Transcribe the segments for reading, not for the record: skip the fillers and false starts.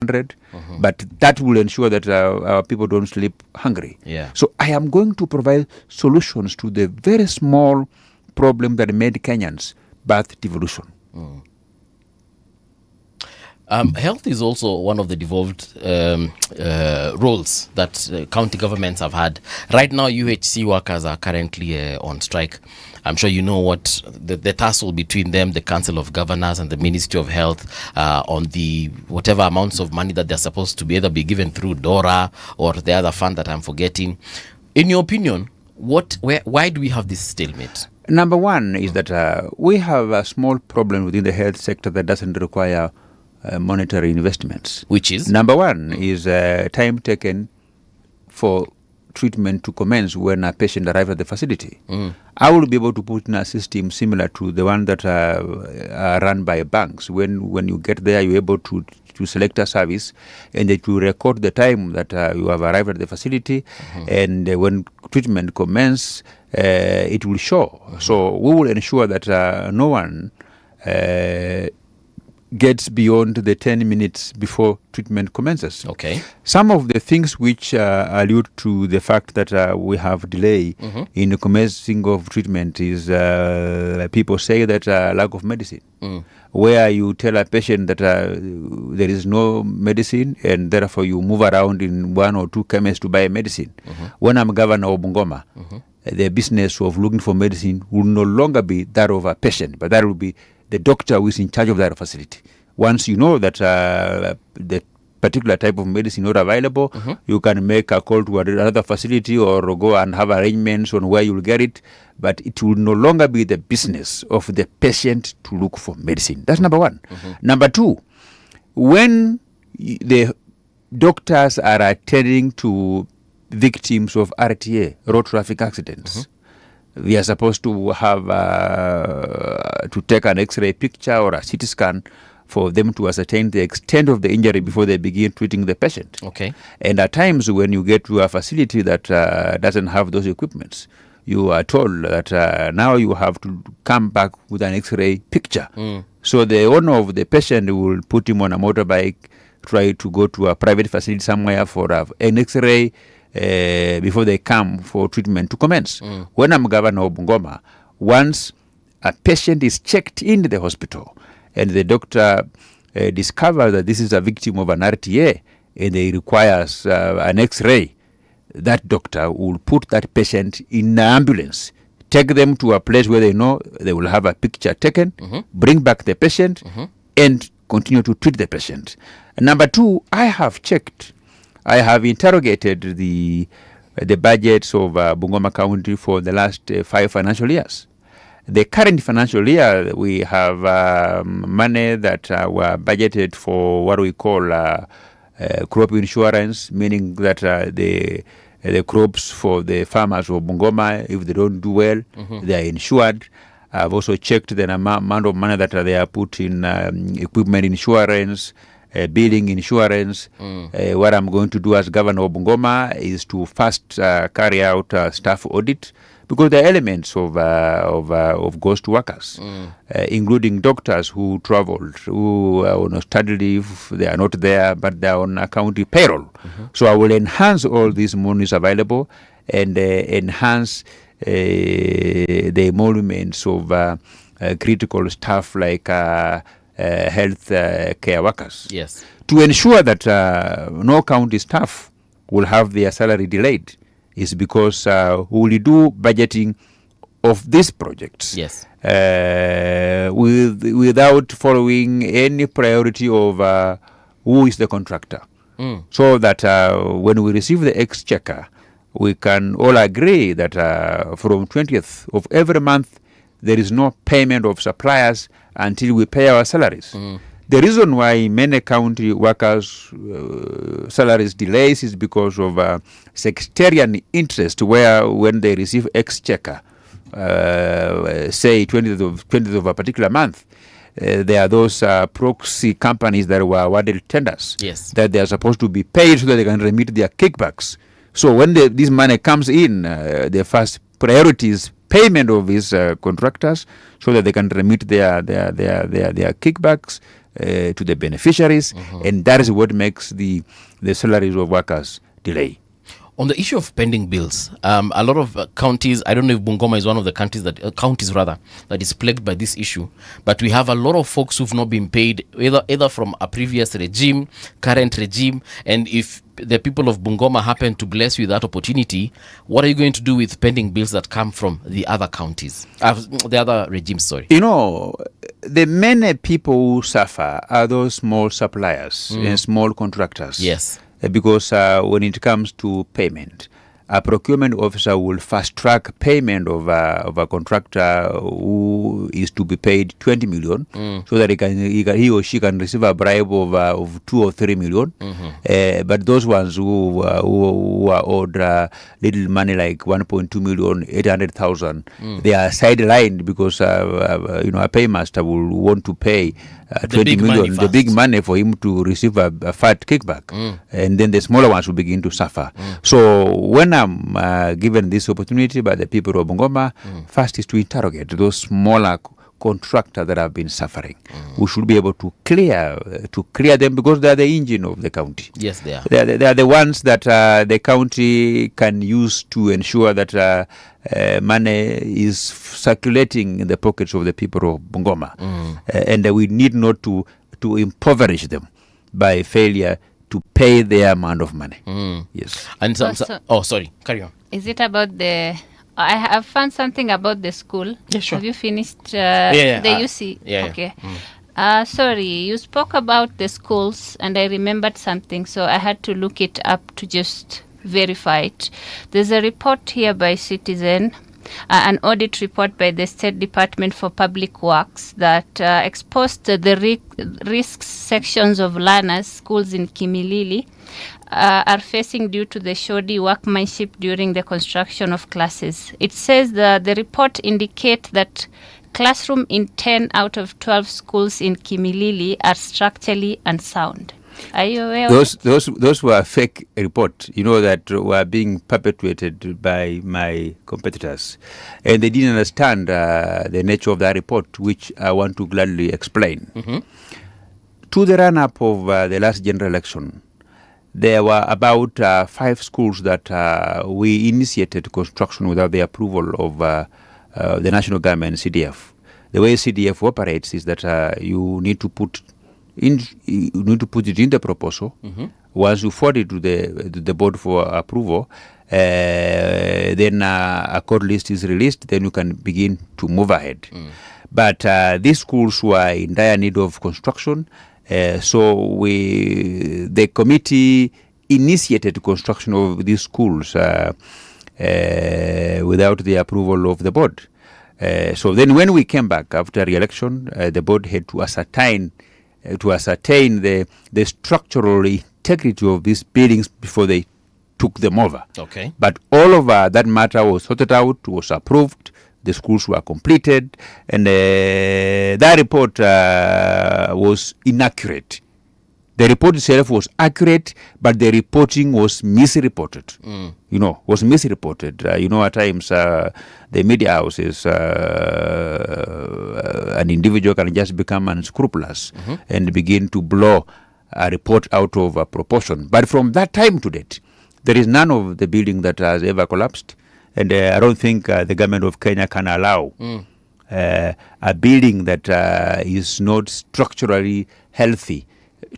100, but that will ensure that our people don't sleep hungry. Yeah. So I am going to provide solutions to the very small problem that made Kenyans birth devolution. Health is also one of the devolved roles that county governments have had. Right now, UHC workers are currently on strike. I'm sure you know what the tussle between them, the Council of Governors and the Ministry of Health, on the whatever amounts of money that they're supposed to either be given through DORA or the other fund that I'm forgetting. In your opinion, why do we have this stalemate? Number one is that we have a small problem within the health sector that doesn't require monetary investments. Which is? Number one is time taken for treatment to commence when a patient arrives at the facility. I will be able to put in a system similar to the one that are run by banks. When you get there, you're able to select a service, and that you record the time that you have arrived at the facility, and when treatment commences, it will show. So we will ensure that no one gets beyond the 10 minutes before treatment commences. Okay. Some of the things which allude to the fact that we have delay in the commencing of treatment is people say that lack of medicine. Where you tell a patient that there is no medicine, and therefore you move around in one or two chemists to buy medicine. When I'm governor of Bungoma, the business of looking for medicine will no longer be that of a patient, but that will be the doctor who is in charge of that facility. Once you know that the particular type of medicine not available, you can make a call to another facility or go and have arrangements on where you'll get it. But it will no longer be the business of the patient to look for medicine. That's number one. Number two, when the doctors are attending to victims of RTA, road traffic accidents, we are supposed to have to take an X-ray picture or a CT scan for them to ascertain the extent of the injury before they begin treating the patient. Okay. And at times when you get to a facility that doesn't have those equipments, you are told that now you have to come back with an X-ray picture. So the owner of the patient will put him on a motorbike, try to go to a private facility somewhere for an X-ray before they come for treatment to commence. When I'm governor of Bungoma, once a patient is checked into the hospital and the doctor discovers that this is a victim of an RTA and he requires an X-ray, that doctor will put that patient in an ambulance, take them to a place where they know they will have a picture taken, bring back the patient, and continue to treat the patient. Number two, I have interrogated the budgets of Bungoma County for the last 5 financial years. The current financial year, we have money that were budgeted for what we call crop insurance, meaning that the crops for the farmers of Bungoma, if they don't do well, they are insured. I've also checked the amount of money that they are put in equipment insurance, building insurance. What I'm going to do as governor of Bungoma is to first carry out staff audit, because there are elements of ghost workers, including doctors who traveled, who are on study leave. They are not there, but they are on a county payroll. So I will enhance all these monies available and enhance the emoluments of critical staff like health care workers. Yes. To ensure that no county staff will have their salary delayed is because we will do budgeting of these projects. Yes. Without following any priority of who is the contractor. So that when we receive the exchequer, we can all agree that from 20th of every month, there is no payment of suppliers until we pay our salaries. The reason why many county workers' salaries delays is because of sectarian interest, where when they receive exchequer, say 20th of a particular month, there are those proxy companies that were awarded tenders, yes, that they are supposed to be paid so that they can remit their kickbacks. So when this money comes in, the first priority is payment of these contractors so that they can remit their kickbacks, to the beneficiaries, and that is what makes the salaries of workers delay. On the issue of pending bills, a lot of counties, I don't know if Bungoma is one of the counties that is plagued by this issue, but we have a lot of folks who've not been paid either from a previous regime, current regime, and if the people of Bungoma happen to bless you with that opportunity, what are you going to do with pending bills that come from the other counties, the other regimes, sorry? You know, the many people who suffer are those small suppliers and small contractors. Yes. Because when it comes to payment, a procurement officer will fast track payment of a contractor who is to be paid 20 million, so that he or she can receive a bribe of 2 or 3 million. But those ones who are owed little money like 1.2 million, 800,000, they are sidelined because a paymaster will want to pay 20 million, the big money for him to receive a fat kickback, and then the smaller ones will begin to suffer. So when I'm given this opportunity by the people of Bungoma, first is to interrogate those smaller contractors that have been suffering. We should be able to clear them, because they are the engine of the county. Yes, they are. They are the ones that the county can use to ensure that money is circulating in the pockets of the people of Bungoma, and we need not to impoverish them by failure to pay their amount of money. Yes. And sorry, carry on. Is it about I have found something about the school. Yeah, sure. Have you finished the UC? Yeah. Okay. Sorry, you spoke about the schools, and I remembered something, so I had to look it up to just verify it. There's a report here by Citizen, an audit report by the State Department for Public Works that exposed the risk sections of learners, schools in Kimilili are facing due to the shoddy workmanship during the construction of classes. It says that the report indicates that classroom in 10 out of 12 schools in Kimilili are structurally unsound. Are you aware of those were fake reports, that were being perpetuated by my competitors, and they didn't understand the nature of that report, which I want to gladly explain. To the run-up of the last general election, there were about 5 schools that we initiated construction without the approval of the national government, CDF. The way CDF operates is that you need to put it in the proposal. Once you forward it to the board for approval, then a code list is released. Then you can begin to move ahead. But these schools were in dire need of construction. So the committee initiated construction of these schools without the approval of the board. So then when we came back after re-election, the board had to ascertain the structural integrity of these buildings before they took them over. Okay. But all of that matter was sorted out, was approved. The schools were completed, and that report was inaccurate. The report itself was accurate, but the reporting was misreported. Was misreported. At times the media houses, an individual can just become unscrupulous and begin to blow a report out of proportion. But from that time to date, there is none of the building that has ever collapsed. And I don't think the government of Kenya can allow a building that is not structurally healthy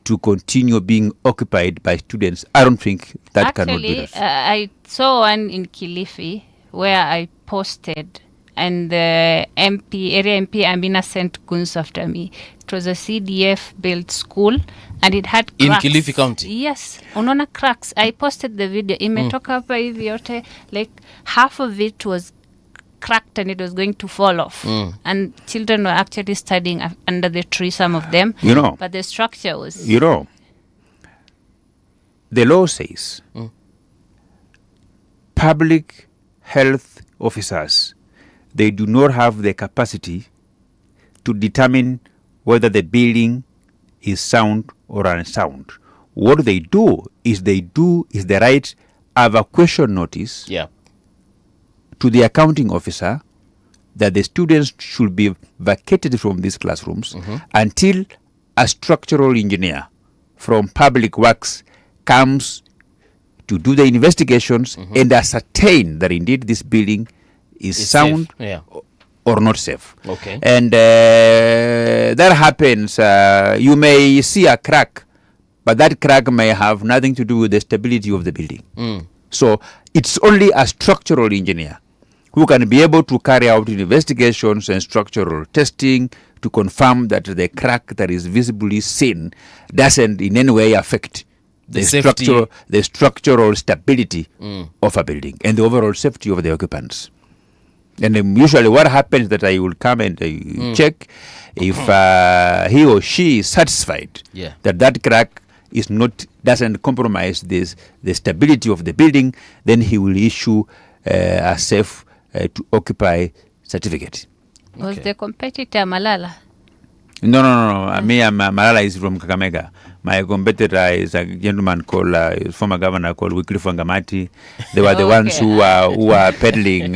to continue being occupied by students. I don't think that cannot be done. I saw one in Kilifi where I posted, and the area MP Amina sent goons after me. It was a CDF built school, and it had cracks. In Kilifi County? Yes. Unaona cracks. I posted the video. Imetoka hapa hivi yote, like half of it was cracked and it was going to fall off. And children were actually studying under the tree, some of them. But the structure was... the law says public health officers, they do not have the capacity to determine whether the building is sound or unsound. What they do is they write evacuation notice to the accounting officer that the students should be vacated from these classrooms until a structural engineer from public works comes to do the investigations and ascertain that indeed this building is sound safe. Yeah. or not safe. Okay. And that happens. You may see a crack, but that crack may have nothing to do with the stability of the building. So it's only a structural engineer who can be able to carry out investigations and structural testing to confirm that the crack that is visibly seen doesn't in any way affect the structural stability of a building and the overall safety of the occupants. And usually what happens that I will come and check if he or she is satisfied that that crack doesn't compromise the stability of the building, then he will issue a safe to occupy certificate. Was the competitor Malala? No. Malala is from Kakamega. My competitor is a gentleman called former governor called Wycliffe Wangamati. They were the ones who are peddling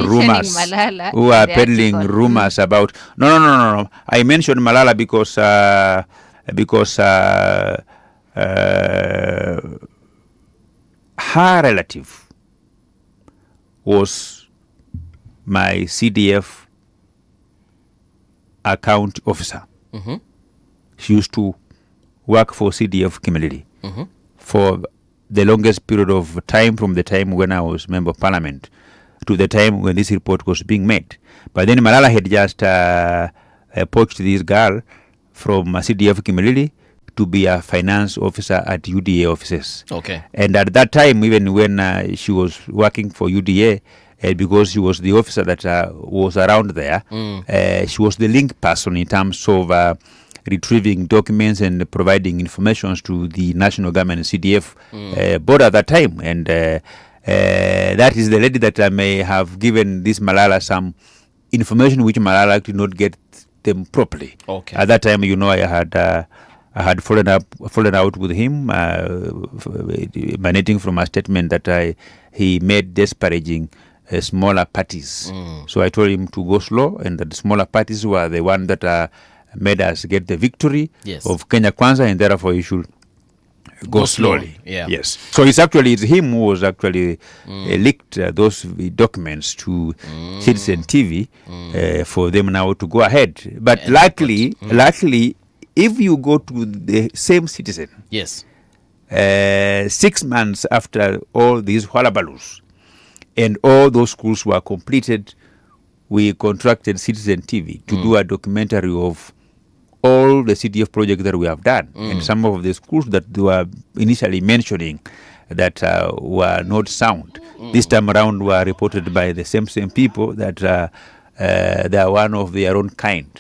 rumors. Malala who are peddling rumors about. No. I mentioned Malala because her relative was my CDF account officer. She used to work for CDF Kimilili for the longest period of time, from the time when I was member of parliament to the time when this report was being made. But then Malala had just poached this girl from CDF Kimilili to be a finance officer at UDA offices. Okay. And at that time, even when she was working for UDA, because she was the officer that was around there, she was the link person in terms of retrieving documents and providing information to the national government CDF board at that time. And that is the lady that may have given this Malala some information which Malala did not get them properly. Okay. At that time, I had fallen out with him, emanating from a statement that he made disparaging smaller parties. So I told him to go slow, and that the smaller parties were the one that made us get the victory of Kenya Kwanza, and therefore he should go slowly. Yeah. Yes. So it's him who was actually leaked those documents to Citizen TV for them now to go ahead. But luckily, if you go to the same Citizen, 6 months after all these hullaballoos and all those schools were completed, we contracted Citizen TV to do a documentary of all the CDF projects that we have done. And some of the schools that they were initially mentioning that were not sound, this time around were reported by the same people that they are one of their own kind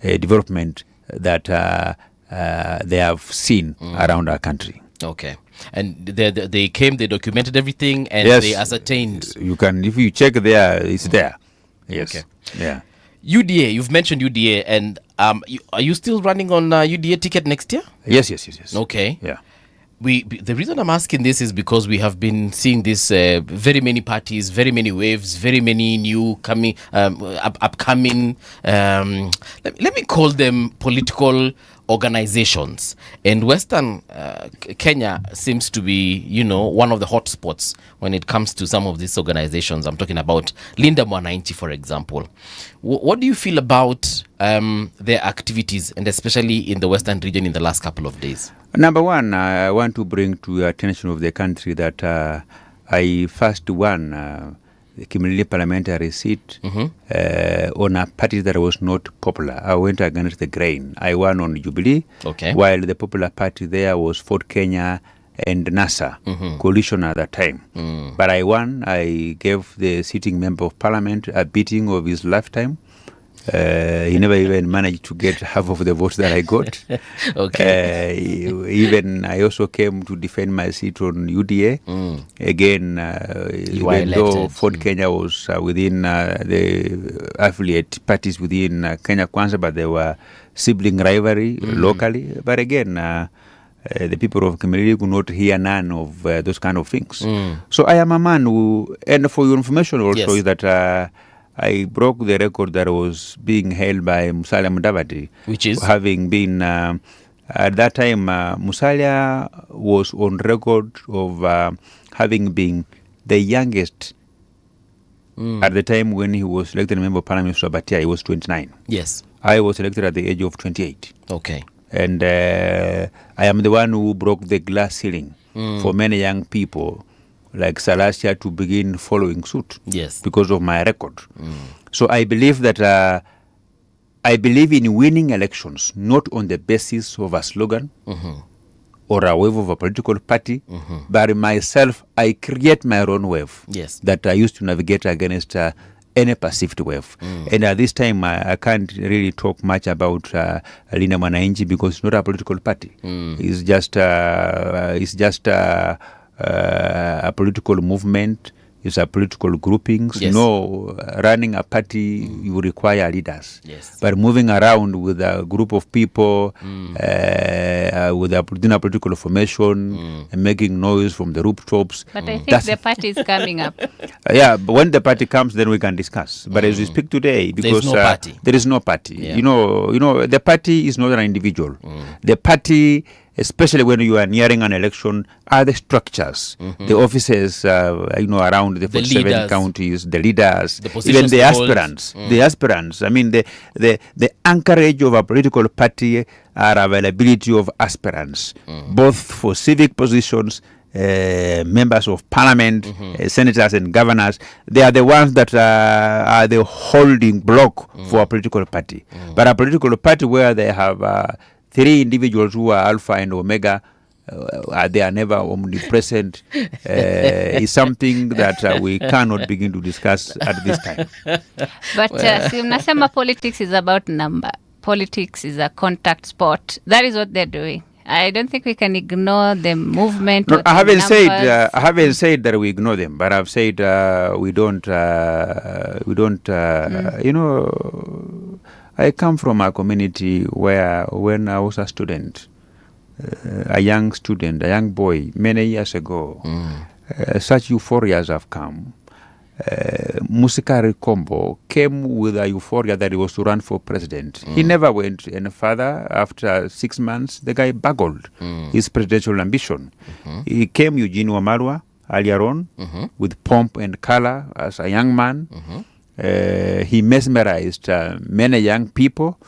development that they have seen around our country. Okay. And they came, they documented everything, and they ascertained. You can, if you check there, it's there. Yes. Okay. Yeah. UDA, you've mentioned UDA, and are you still running on UDA ticket next year? Yes. Okay. Yeah. The reason I'm asking this is because we have been seeing this very many parties, very many waves, very many new coming, upcoming. Let me call them political organizations, and Western Kenya seems to be, one of the hotspots when it comes to some of these organizations. I'm talking about Linda Mwananchi, for example. What do you feel about their activities, and especially in the Western region in the last couple of days? Number one, I want to bring to the attention of the country that I first won the Kimilili parliamentary seat on a party that was not popular. I went against the grain. I won on Jubilee, while the popular party there was Ford Kenya and NASA coalition at that time. But I won. I gave the sitting member of parliament a beating of his lifetime. He never even managed to get half of the votes that I got. Even I also came to defend my seat on UDA. Again, even though Ford Kenya was within the affiliate parties within Kenya Kwanza, but there were sibling rivalry locally. But again, the people of Kimilili could not hear none of those kind of things. So I am a man who, and for your information also, is that I broke the record that was being held by Musalia Mudavadi, which is having been at that time Musalia was on record of having been the youngest at the time when he was elected member of Parliament. Sabatia, he was 29. Yes. I was elected at the age of 28. Okay. And I am the one who broke the glass ceiling for many young people like Salasia to begin following suit. Yes. Because of my record. So I believe that I believe in winning elections, not on the basis of a slogan or a wave of a political party, but myself, I create my own wave that I used to navigate against any perceived wave. And at this time, I can't really talk much about Linda Mwananchi because it's not a political party. It's just a political movement. It's a political groupings. Yes. No, running a party, you require leaders. Yes. But moving around with a group of people, within a political formation, and making noise from the rooftops. But I think the party is coming up. Yeah, but when the party comes, then we can discuss. But as we speak today, because there is no party. Yeah. You know, the party is not an individual. The party, especially when you are nearing an election, are the structures, the offices, around the 47 counties, the leaders, even the aspirants. The aspirants. I mean, the anchorage of a political party are availability of aspirants, both for civic positions, members of parliament, senators and governors. They are the ones that are the holding block for a political party. But a political party where they have three individuals who are alpha and omega, they are never omnipresent, is something that we cannot begin to discuss at this time. But si mnasema politics is about number. Politics is a contact sport. That is what they're doing. I don't think we can ignore the movement. No, I haven't said that we ignore them, but I've said we don't. You know, I come from a community where, when I was a student, a young boy, many years ago, such euphorias have come. Musikari Kombo came with a euphoria that he was to run for president. He never went any further. After 6 months, the guy buggled his presidential ambition. He came Eugene Wamalwa earlier on with pomp and color as a young man. He mesmerized many young people,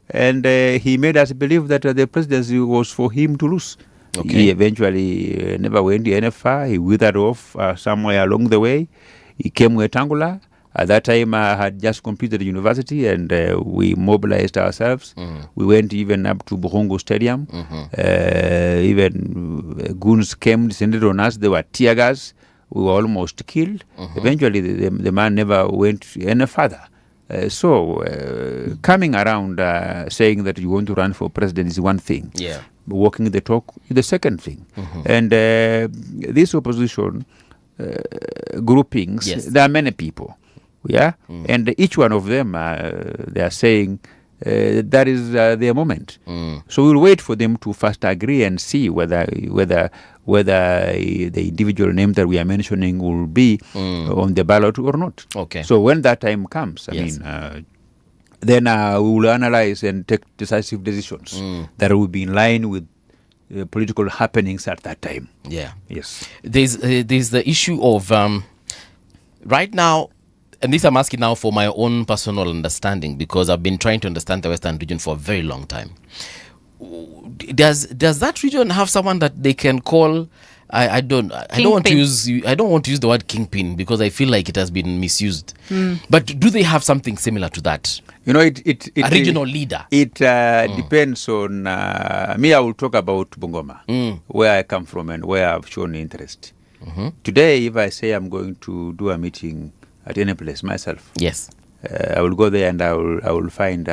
and he made us believe that the presidency was for him to lose. He eventually never went any far. He withered off somewhere along the way. He came with Tangula. At that time, I had just completed university, and we mobilized ourselves. We went even up to Buhungu Stadium. Even goons came, descended on us. They were tear gas. We were almost killed. Eventually, the man never went any further. Coming around saying that you want to run for president is one thing. Yeah. Walking the talk is the second thing. And this opposition groupings, there are many people. Yeah. And each one of them, they are saying that is their moment. So we'll wait for them to first agree and see whether the individual name that we are mentioning will be on the ballot or not. Okay. So when that time comes, then we will analyze and take decisive decisions that will be in line with political happenings at that time. Yeah. Yes. There's the issue of right now. And this I'm asking now for my own personal understanding, because I've been trying to understand the Western region for a very long time. Does that region have someone that they can call? I don't want to use the word kingpin because I feel like it has been misused. But do they have something similar to that? You know, a regional leader. It depends on me. I will talk about Bungoma, where I come from and where I've shown interest. Today, if I say I'm going to do a meeting at any place myself, yes, I will go there and I will find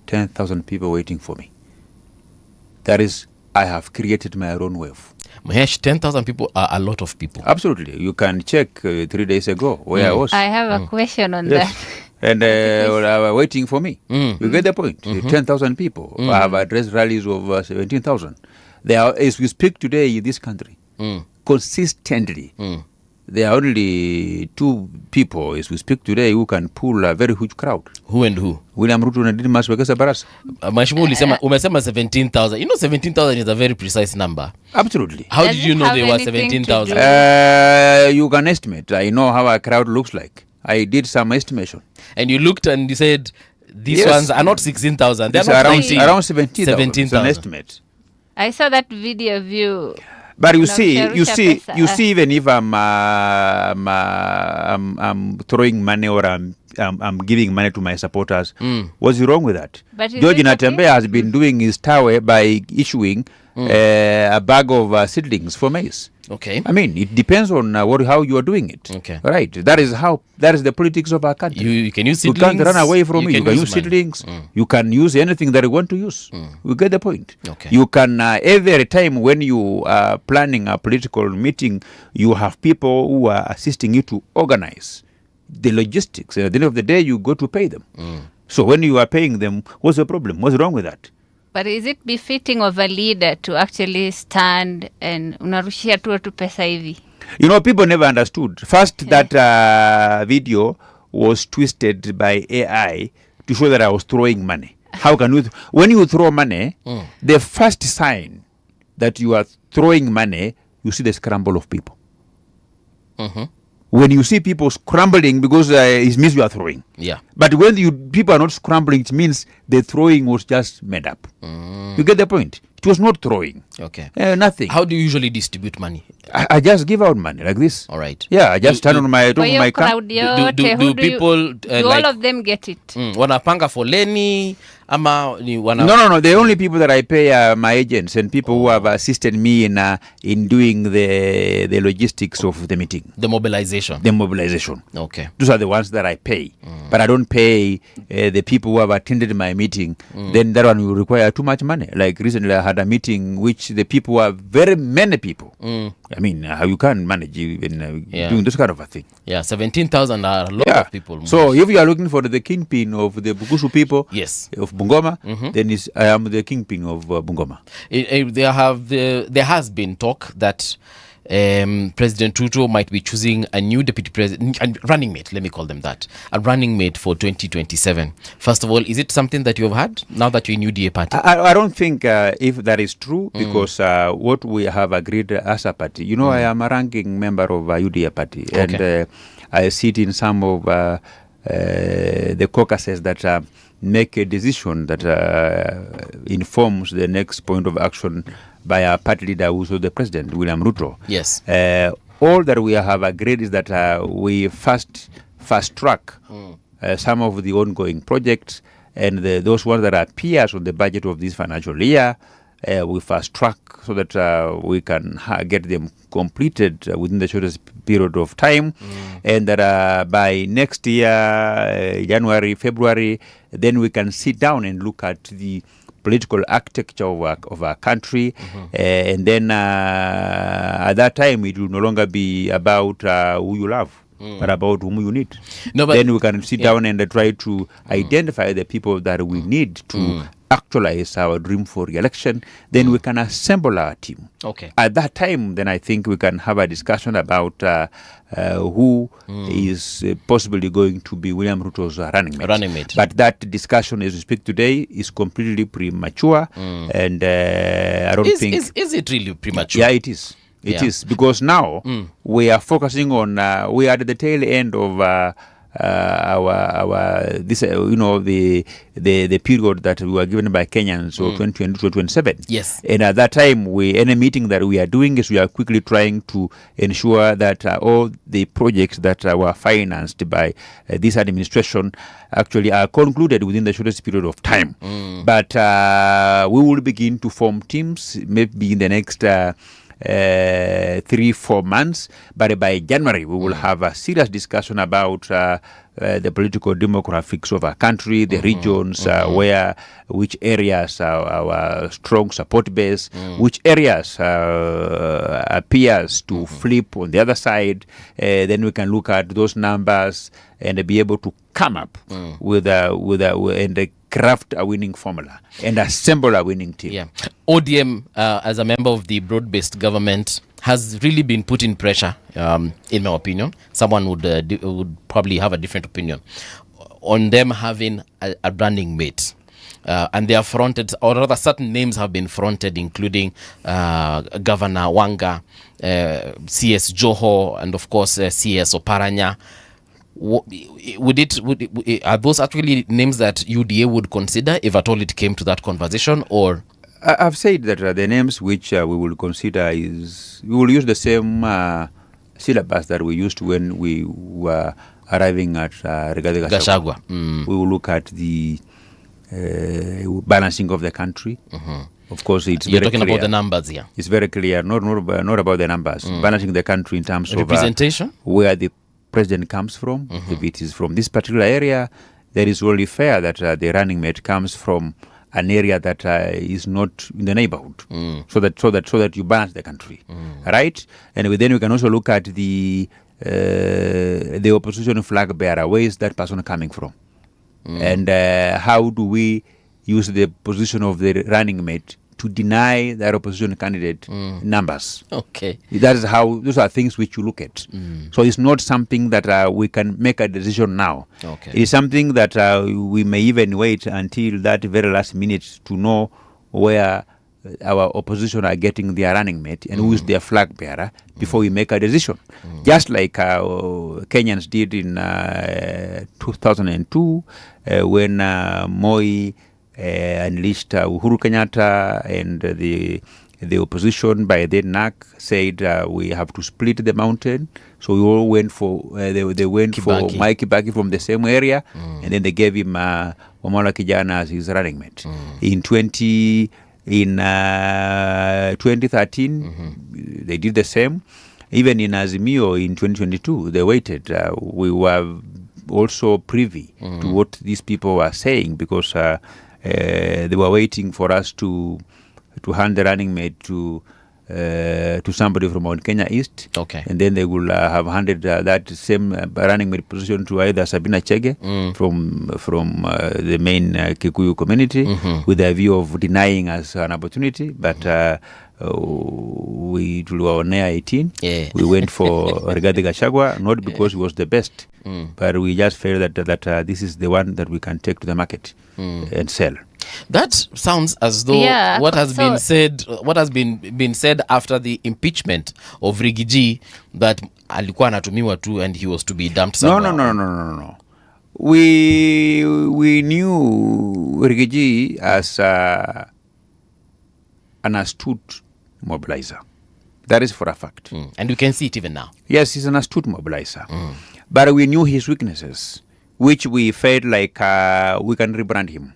10,000 people waiting for me. That is, I have created my own wave. Mahesh, 10,000 people are a lot of people. Absolutely. You can check 3 days ago where I was. I have a question on that. And they were waiting for me. You get the point? 10,000 people. I have addressed rallies of 17,000. They are, as we speak today in this country, consistently, there are only two people as we speak today who can pull a very huge crowd. Who and who? William Ruto na Didmus Wekesa Barasa. Mheshimiwa umesema 17,000. You know 17,000 is a very precise number. Absolutely. How Does did you it know have they were anything to 17,000? You can estimate. I know how a crowd looks like. I did some estimation. And you looked and you said, these Yes. ones are not 16,000. They're It's not around 19. 17,000. It's an 17,000. estimate. I saw that video of you. But you No, see, Sharusha Pesa. you see, even if I'm throwing money or I'm giving money to my supporters, what's wrong with that? But is George it Natembe okay? has been doing his tower by issuing a bag of seedlings for maize. Okay. I mean, it depends on how you are doing it. Okay. Right. That is the politics of our country. You can use You seedlings. can't run away from it. You can use money. seedlings. You can use anything that you want to use. You get the point. Okay. You can, every time when you are planning a political meeting, you have people who are assisting you to organize the logistics. At the end of the day, you go to pay them. So when you are paying them, what's the problem? What's wrong with that? But is it befitting of a leader to actually stand and unarushia tu watu pesa hivi? You know, people never understood. First, that video was twisted by AI to show that I was throwing money. How can you, when you throw money, the first sign that you are throwing money, you see the scramble of people. When you see people scrambling, because it means you are throwing. Yeah. But when people are not scrambling, it means the throwing was just made up. You get the point? It was not throwing. Okay. Nothing. How do you usually distribute money? I just give out money like this. All right. Yeah, I just turn on my top Kwa of hiyo my car. crowd yote, do who people, do like- all of them get it? Wanapanga foleni ama ni No. The only people that I pay are my agents and people who have assisted me in doing the logistics of the meeting, the mobilization. the mobilization. Okay. Those are the ones that I pay. But I don't pay the people who have attended my meeting. Then that one will require too much money. Like recently I had a meeting which the people were very many people. I mean, how you can manage even doing this kind of a thing. Yeah, 17,000 are a lot of people. So if you are looking for the kingpin of the Bukusu people, Yes. of Bungoma, then I am the kingpin of Bungoma. There has been talk that President Ruto might be choosing a new deputy president, a running mate, let me call them that, a running mate for 2027. First of all, is it something that you have had now that you're in UDA party? I don't think if that is true, because what we have agreed as a party, you know, I am a ranking member of UDA party, and I sit in some of the caucuses that make a decision that informs the next point of action by our party leader, who's also the president, William Ruto. Yes. All that we have agreed is that we fast track some of the ongoing projects, and those ones that appear on the budget of this financial year, we fast track so that we can get them completed within the shortest period of time, and that by next year, January, February, then we can sit down and look at the political architecture of our country, and then at that time it will no longer be about who you love, but about whom you need. No, but then we can sit down and try to identify the people that we need to actualize our dream for re-election. Then we can assemble our team. Okay. At that time, then I think we can have a discussion about who is possibly going to be William Ruto's running mate. But that discussion, as we speak today, is completely premature, and I don't think... Is it really premature? Yeah, it is. It is, because now we are focusing on... we are at the tail end of... our this the period that we were given by Kenyans, so 2020 to 2027. Yes. And at that time, any meeting that we are doing is we are quickly trying to ensure that all the projects that were financed by this administration actually are concluded within the shortest period of time. But we will begin to form teams maybe in the next 3-4 months, but by January we will have a serious discussion about the political demographics of our country, the regions, which areas are our strong support base, which areas appears to flip on the other side. Then we can look at those numbers and be able to come up with a craft a winning formula and assemble a winning team. Yeah. ODM, as a member of the broad-based government, has really been putting pressure, in my opinion. Someone would probably have a different opinion on them having a running mate. And they are fronted, or rather certain names have been fronted, including Governor Wanga, CS Joho, and of course CS Oparanya. Are those actually names that UDA would consider if at all it came to that conversation? Or I've said that the names which we will consider is, we will use the same syllabus that we used when we were arriving at Rigathi Gachagua. We will look at the balancing of the country. Of course, it's you're very talking clear. about the numbers here. It's very clear, not about the numbers. Balancing the country in terms of representation, where the president comes from. If it is from this particular area, then it's only fair that the running mate comes from an area that is not in the neighborhood, so that you balance the country, right? And then we can also look at the opposition flag bearer. Where is that person coming from? And how do we use the position of the running mate to deny that opposition candidate numbers? Okay. That is how, those are things which you look at. So it's not something that we can make a decision now. Okay. It is something that we may even wait until that very last minute to know where our opposition are getting their running mate and who is their flag bearer before we make a decision. Just like Kenyans did in 2002 when Moi unleashed Uhuru Kenyatta, and the opposition by then NAC said we have to split the mountain. So we all went for they went Kibaki. for Mike Kibaki from the same area, and then they gave him Wamala Kijana as his running mate. In 2013, they did the same. Even in Azimio in 2022, they waited. We were also privy to what these people were saying, because they were waiting for us to hand the running mate to somebody from Mount Kenya East. Okay. And then they will have handed that same running mate position to either Sabina Chege from the main Kikuyu community, with the view of denying us an opportunity. But we were near 18. Yeah. We went for Rigathi Gachagua, not because he was the best, but we just felt that this is the one that we can take to the market and sell. That sounds as though what has been said after the impeachment of Rigiji, that alikuwa anatumiwa tu and he was to be dumped somewhere. No. We knew Rigiji as an astute mobilizer. That is for a fact. And you can see it even now. Yes, he's an astute mobilizer. But we knew his weaknesses, which we felt like we can rebrand him.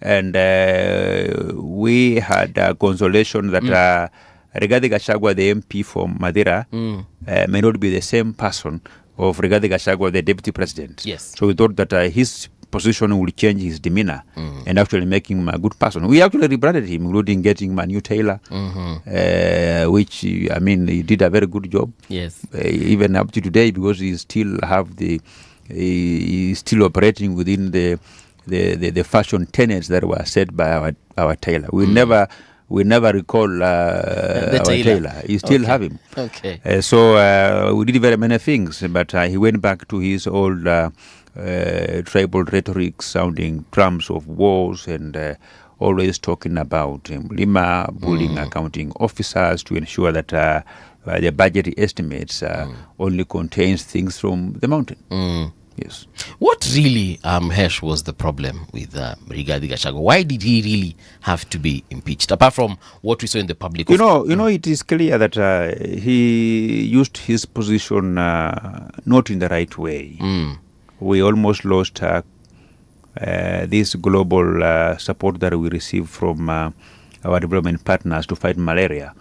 And we had consolation that Rigathi Gachagua, the MP from Madeira, may not be the same person of Rigathi Gachagua, the deputy president. Yes. So we thought that his position will change his demeanor and actually make him a good person. We actually rebranded him, including getting him a new tailor, which, I mean, he did a very good job. Yes. Even up to today, because he still he's still operating within the fashion tenets that were set by our tailor. We never recall our tailor. You still have him. Okay. So we did very many things, but he went back to his old tribal rhetoric, sounding drums of wars, and always talking about Lima bullying accounting officers to ensure that the budget estimates only contains things from the mountain. Yes. What really, Hesh, was the problem with Rigathi Gachagua? Why did he really have to be impeached? Apart from what we saw in the public. You know, it is clear that he used his position not in the right way. We almost lost this global support that we received from our development partners to fight malaria,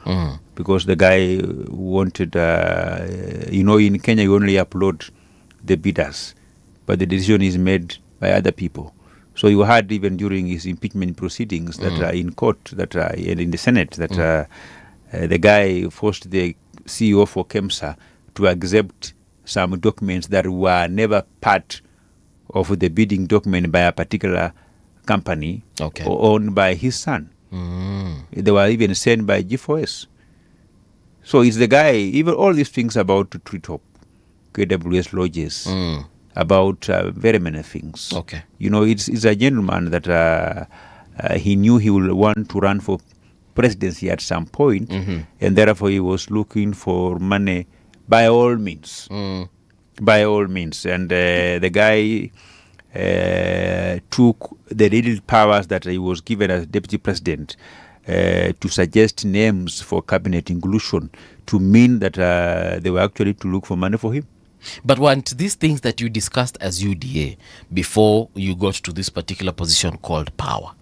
because the guy wanted, in Kenya you only upload the bidders, but the decision is made by other people. So you had, even during his impeachment proceedings that are in court, that are in the Senate, that the guy forced the CEO for KEMSA to accept some documents that were never part of the bidding document by a particular company owned by his son. They were even sent by G4S. So it's the guy, even all these things about treetop, KWS lodges, about very many things. Okay. You know, it's a gentleman that he knew he would want to run for presidency at some point, and therefore he was looking for money by all means. By all means. And the guy took the little powers that he was given as deputy president to suggest names for cabinet inclusion to mean that they were actually to look for money for him. But weren't these things that you discussed as UDA before you got to this particular position called power?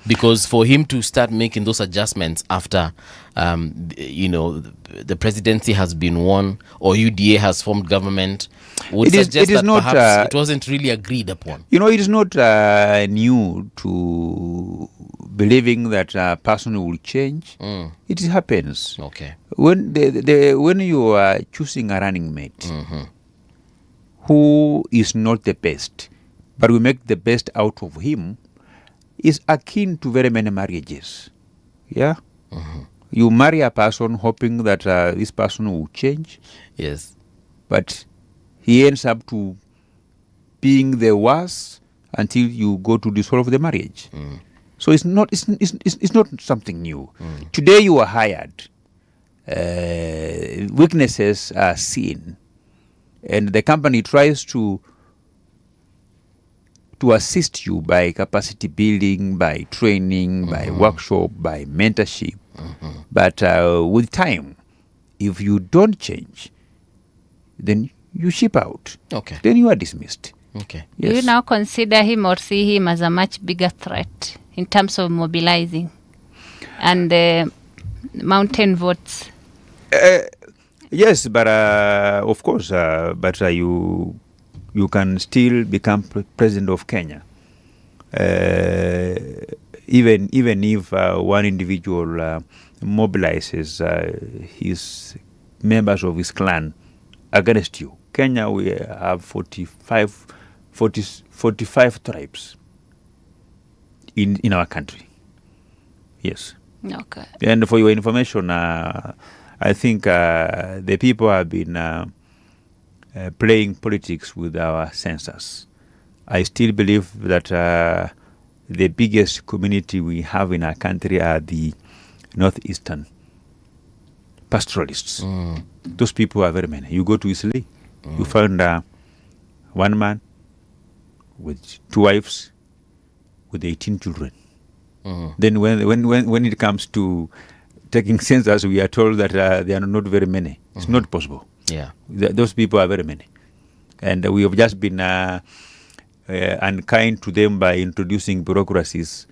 Because for him to start making those adjustments after, the presidency has been won or UDA has formed government would suggest that not, perhaps it wasn't really agreed upon. You know, it is not new to believing that a person will change. It happens. Okay. When when you are choosing a running mate who is not the best, but we make the best out of him, is akin to very many marriages. Yeah? You marry a person hoping that this person will change. Yes. But he ends up to being the worst until you go to dissolve the marriage. So it's not something new. Today you are hired. Weaknesses are seen. And the company tries to assist you by capacity building, by training, by workshop, by mentorship. But with time, if you don't change, then you ship out. Okay. Then you are dismissed. Okay. Do you Yes. now consider him or see him as a much bigger threat in terms of mobilizing and mountain votes? Yes, but of course, but you can still become president of Kenya. Even if one individual mobilizes his members of his clan against you. Kenya, we have 45 tribes in our country. Yes. Okay. And for your information, I think the people have been playing politics with our census. I still believe that the biggest community we have in our country are the northeastern pastoralists. Those people are very many. You go to Italy, you find one man with 2 wives with 18 children. Then when it comes to taking census, we are told that there are not very many. It's not possible. Yeah. Those people are very many. And we have just been unkind to them by introducing bureaucracies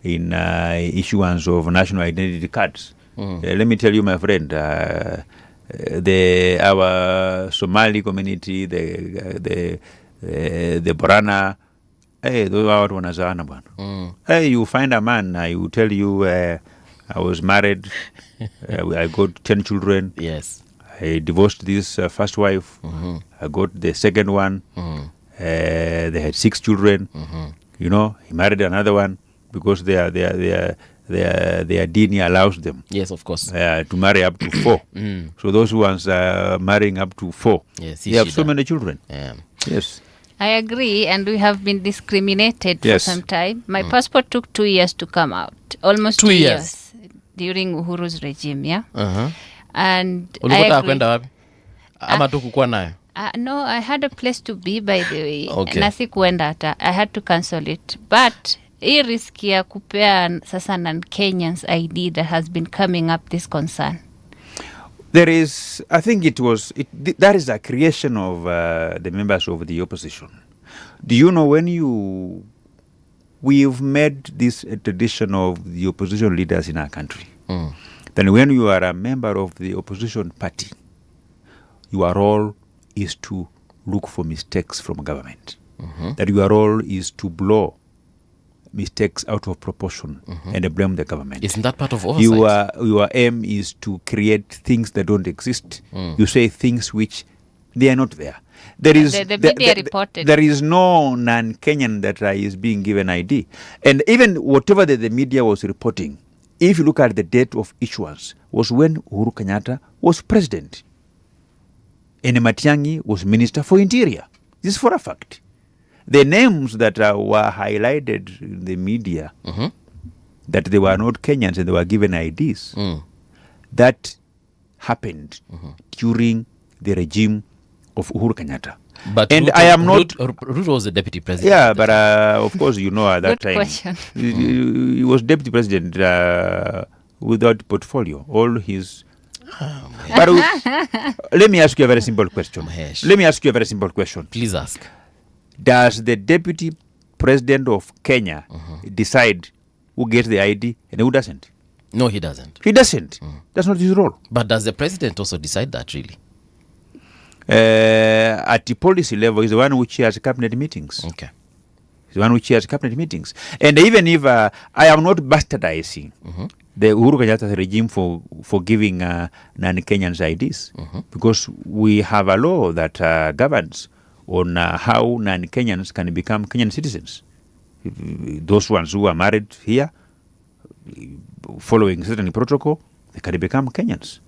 in issuance of national identity cards. Let me tell you, my friend, our Somali community, the Borana, hey, those are wanazana bwana. Hey, you find a man, I will tell you, I was married, I got 10 children. Yes. I divorced this first wife. I got the second one. They had 6 children. You know, he married another one because their dini allows them. Yes, of course. To marry up to 4. So those ones are marrying up to 4. Yes, they have so many children. Yeah. Yes. I agree, and we have been discriminated for Yes. some time. My passport took 2 years to come out, almost 2 2 years. during Uhuru's regime, yeah. Uh-huh. And Ulipotaka kwenda wapi? Ama tu kukuwa nayo? no, I had a place to be, by the way. Okay. Na sikuenda hata. I had to cancel it. But hii risk ya kupea sasa non-Kenyans ID that has been coming up, this concern. There is, I think that is a creation of the members of the opposition. Do you know we've made this a tradition of the opposition leaders in our country. Then when you are a member of the opposition party, your role is to look for mistakes from government. That your role is to blow mistakes out of proportion and blame the government. Isn't that part of oversight? Your aim is to create things that don't exist. You say things which they are not there. There is The media reported. There is no non-Kenyan that is being given ID, and even whatever the media was reporting, if you look at the date of issuance, was when Uhuru Kenyatta was president. And Matiang'i was Minister for Interior. This is for a fact. The names that were highlighted in the media, that they were not Kenyans and they were given IDs, that happened during the regime of Uhuru Kenyatta. But and Ruto, I am not... Ruto was the deputy president. Yeah, but of course, you know, at that Good time, question. he was deputy president without portfolio. All his... But let me ask you a very simple question. Mahesh. Please ask. Does the deputy president of Kenya decide who gets the ID and who doesn't? No, he doesn't. He doesn't. That's not his role. But does the president also decide that, really? At the policy level, he's the one who chairs cabinet meetings. Okay. He's the one who chairs cabinet meetings. And even if I am not bastardizing the Uhuru Kenyatta regime for giving non-Kenyans IDs, because we have a law that governs on how non-Kenyans can become Kenyan citizens. Those ones who are married here, following certain protocol, they can become Kenyans.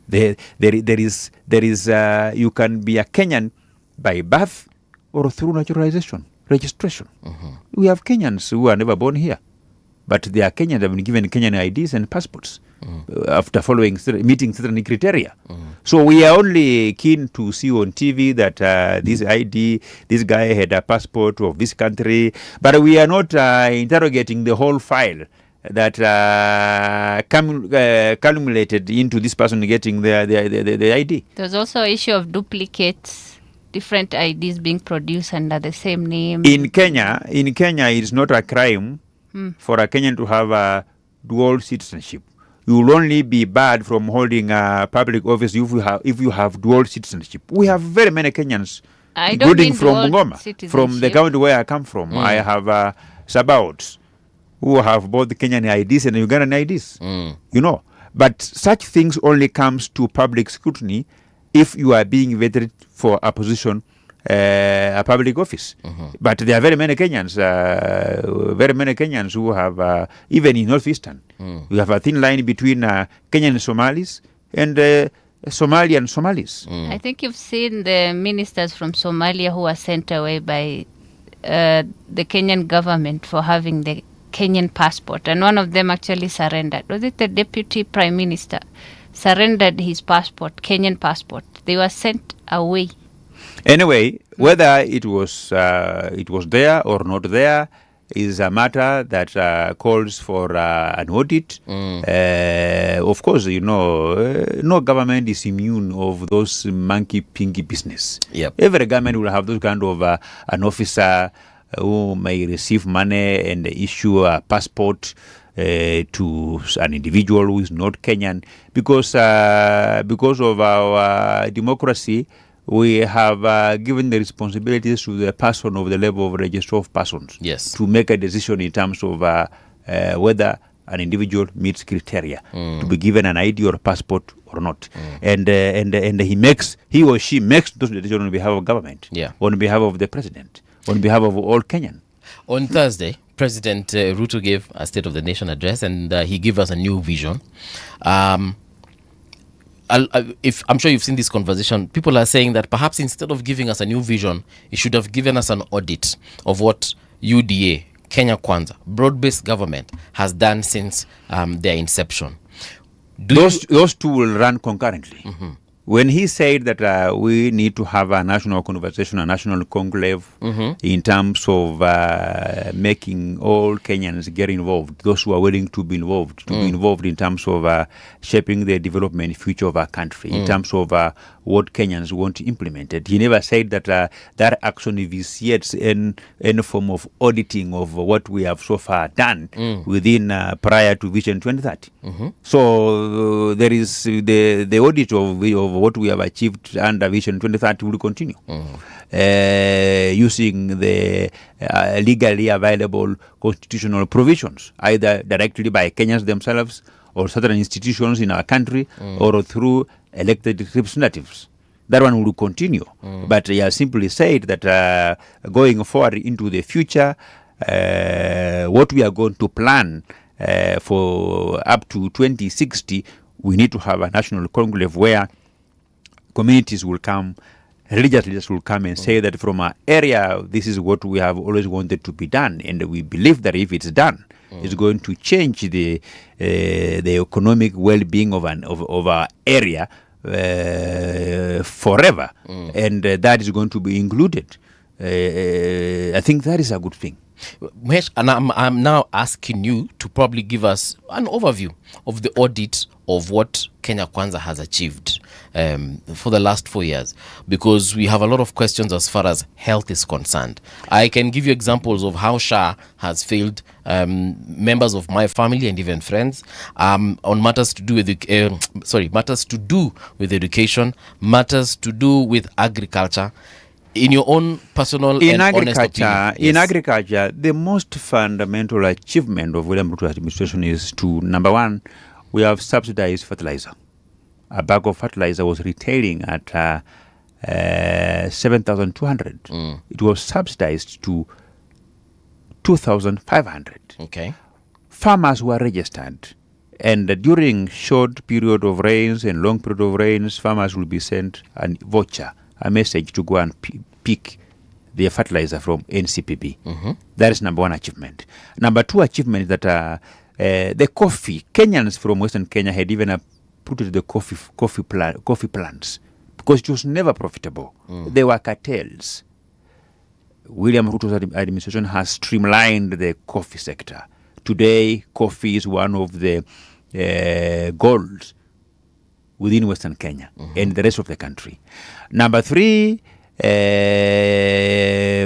There is you can be a Kenyan by birth or through naturalization, registration. We have Kenyans who are never born here, but they are Kenyans have been given Kenyan IDs and passports after meeting certain criteria. So we are only keen to see on TV that this guy had a passport of this country, but we are not interrogating the whole file that culminated into this person getting the ID. There's also an issue of duplicates, different IDs being produced under the same name. In Kenya, it is not a crime for a Kenyan to have a dual citizenship. You will only be barred from holding a public office if you have dual citizenship. We have very many Kenyans, including from Bungoma, from the county where I come from. I have Sabauts who have both Kenyan IDs and Ugandan IDs, you know. But such things only comes to public scrutiny if you are being vetted for a position, a public office. But there are very many Kenyans who have, even in Northeastern, we have a thin line between Kenyan Somalis and Somalian Somalis. I think you've seen the ministers from Somalia who were sent away by the Kenyan government for having the Kenyan passport, and one of them actually surrendered. Was it the deputy prime minister? Surrendered his passport, Kenyan passport. They were sent away. Anyway, whether it was there or not there is a matter that calls for an audit. Of course, you know, no government is immune of those monkey-pinky business. Yep. Every government will have those kind of an officer who may receive money and issue a passport to an individual who is not Kenyan, because of our democracy. We have given the responsibilities to the person of the level of register of persons, yes, to make a decision in terms of whether an individual meets criteria to be given an ID or a passport or not. And he or she makes those decisions on behalf of government, on behalf of the president, on behalf of all Kenyan. On Thursday, President Ruto gave a State of the Nation address, and he gave us a new vision. If I'm sure you've seen this conversation, people are saying that perhaps instead of giving us a new vision, he should have given us an audit of what UDA, Kenya Kwanza, broad-based government, has done since their inception. Those two will run concurrently. When he said that we need to have a national conversation, a national conclave in terms of making all Kenyans get involved, those who are willing to be involved in terms of shaping the development future of our country, in terms of what Kenyans want implemented. He never said that that action vitiates any form of auditing of what we have so far done within prior to Vision 2030. So there is the audit of what we have achieved under Vision 2030 will continue, using the legally available constitutional provisions, either directly by Kenyans themselves or certain institutions in our country or through elected representatives. That one will continue. But he has simply said that going forward into the future, what we are going to plan for up to 2060, we need to have a national conclave where communities will come, religious leaders will come and say that from our area, this is what we have always wanted to be done. And we believe that if it's done, it's going to change the economic well-being of our area forever. And that is going to be included. I think that is a good thing. And I'm now asking you to probably give us an overview of the audit of what Kenya Kwanza has achieved for the last 4 years, because we have a lot of questions as far as health is concerned. I can give you examples of how SHA has failed members of my family and even friends on matters to do with matters to do with education, matters to do with agriculture. In your own personal and honest opinion. In agriculture, the most fundamental achievement of William Ruto's administration is to, number one, we have subsidized fertilizer. A bag of fertilizer was retailing at 7,200. It was subsidized to 2,500. Okay. Farmers were registered. And during short period of rains and long period of rains, farmers will be sent a voucher, a message to go and pick their fertilizer from NCPB. That is number one achievement. Number two achievement is that the coffee, Kenyans from Western Kenya had even uprooted the coffee plants because it was never profitable. There were cartels. William Ruto's administration has streamlined the coffee sector. Today, coffee is one of the goals within Western Kenya and the rest of the country. Number three,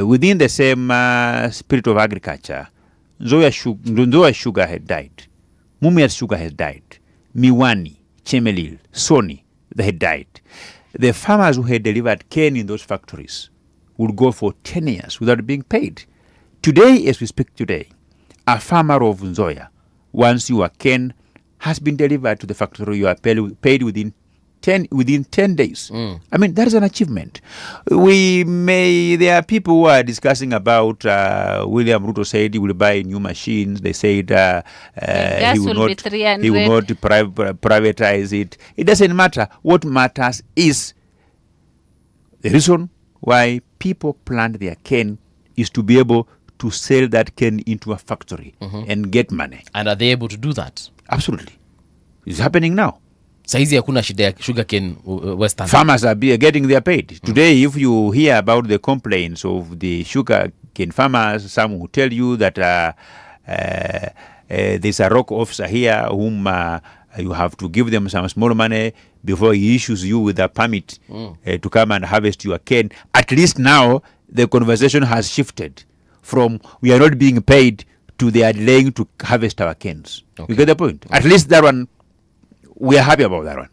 within the same spirit of agriculture, Nzoia sugar had died. Mumias sugar has died. Miwani, Kimilili, Sony, they had died. The farmers who had delivered cane in those factories would go for 10 years without being paid. Today, as we speak today, a farmer of Nzoia, once your cane has been delivered to the factory, you are paid within 10 days. I mean, that is an achievement. There are people who are discussing about William Ruto said he will buy new machines. They said he will not privatize it. It doesn't matter. What matters is the reason why people plant their cane is to be able to sell that cane into a factory and get money. And are they able to do that? Absolutely. It's happening now. Saizi hakuna shida ya sugar cane Western. Farmers are getting their paid. Today, if you hear about the complaints of the sugar cane farmers, some will tell you that there's a rock officer here whom you have to give them some small money before he issues you with a permit to come and harvest your cane. At least now, the conversation has shifted from we are not being paid to they are delaying to harvest our canes. Okay. You get the point? At least that one, we are happy about that one.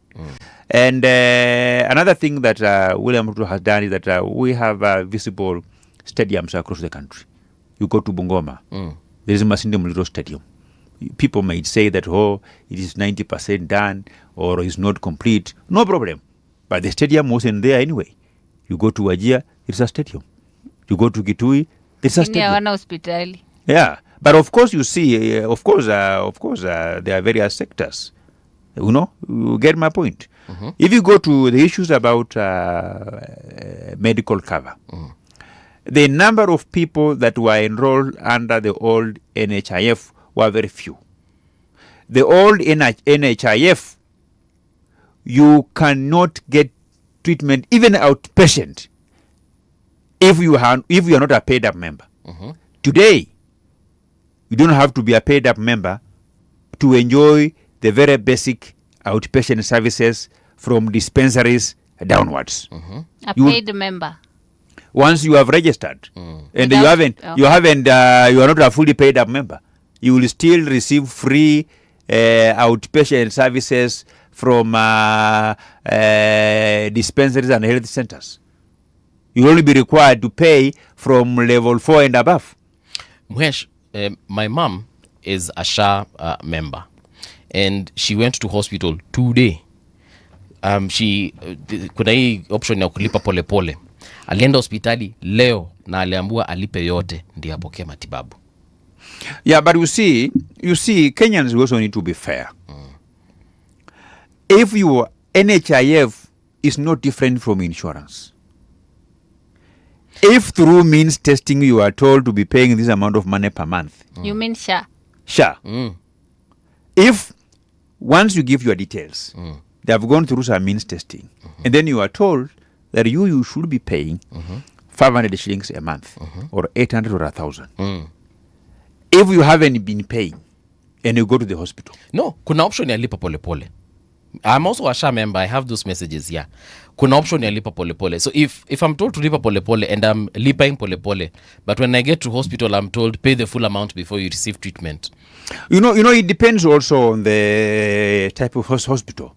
And another thing that William Ruto has done is that we have visible stadiums across the country. You go to Bungoma, there is Masinde Muliro Stadium. People may say that, it is 90% done or is not complete. No problem. But the stadium wasn't there anyway. You go to Wajir, it's a stadium. You go to Kitui, it's a stadium. Yeah. But of course, you see, there are various sectors. You get my point. If you go to the issues about medical cover, the number of people that were enrolled under the old NHIF were very few. The old NHIF, you cannot get treatment, even outpatient, if you are not a paid-up member. Today, you don't have to be a paid-up member to enjoy the very basic outpatient services from dispensaries downwards. A paid member. Once you have registered and you are not a fully paid up member, you will still receive free outpatient services from dispensaries and health centers. You will only be required to pay from level 4 and above. Mhesh, my mom is a SHA member. And she went to hospital today. Kuna hii option ya kulipa pole pole. Alienda hospitali leo na aliambiwa alipe yote ndiyo apokee matibabu. Yeah, but you see, Kenyans also need to be fair. If your NHIF is not different from insurance, if through means testing you are told to be paying this amount of money per month, You mean SHA? sure. If once you give your details, they have gone through some means testing, and then you are told that you should be paying 500 shillings a month, or 800 or 1,000. If you haven't been paying and you go to the hospital, No, kuna option ya lipa polepole. I'm also a SHA member. I have those messages here. Kuna option ya lipa polepole. So if I'm told to lipa polepole and I'm liping polepole, but when I get to hospital, I'm told pay the full amount before you receive treatment. you know, it depends also on the type of hospital.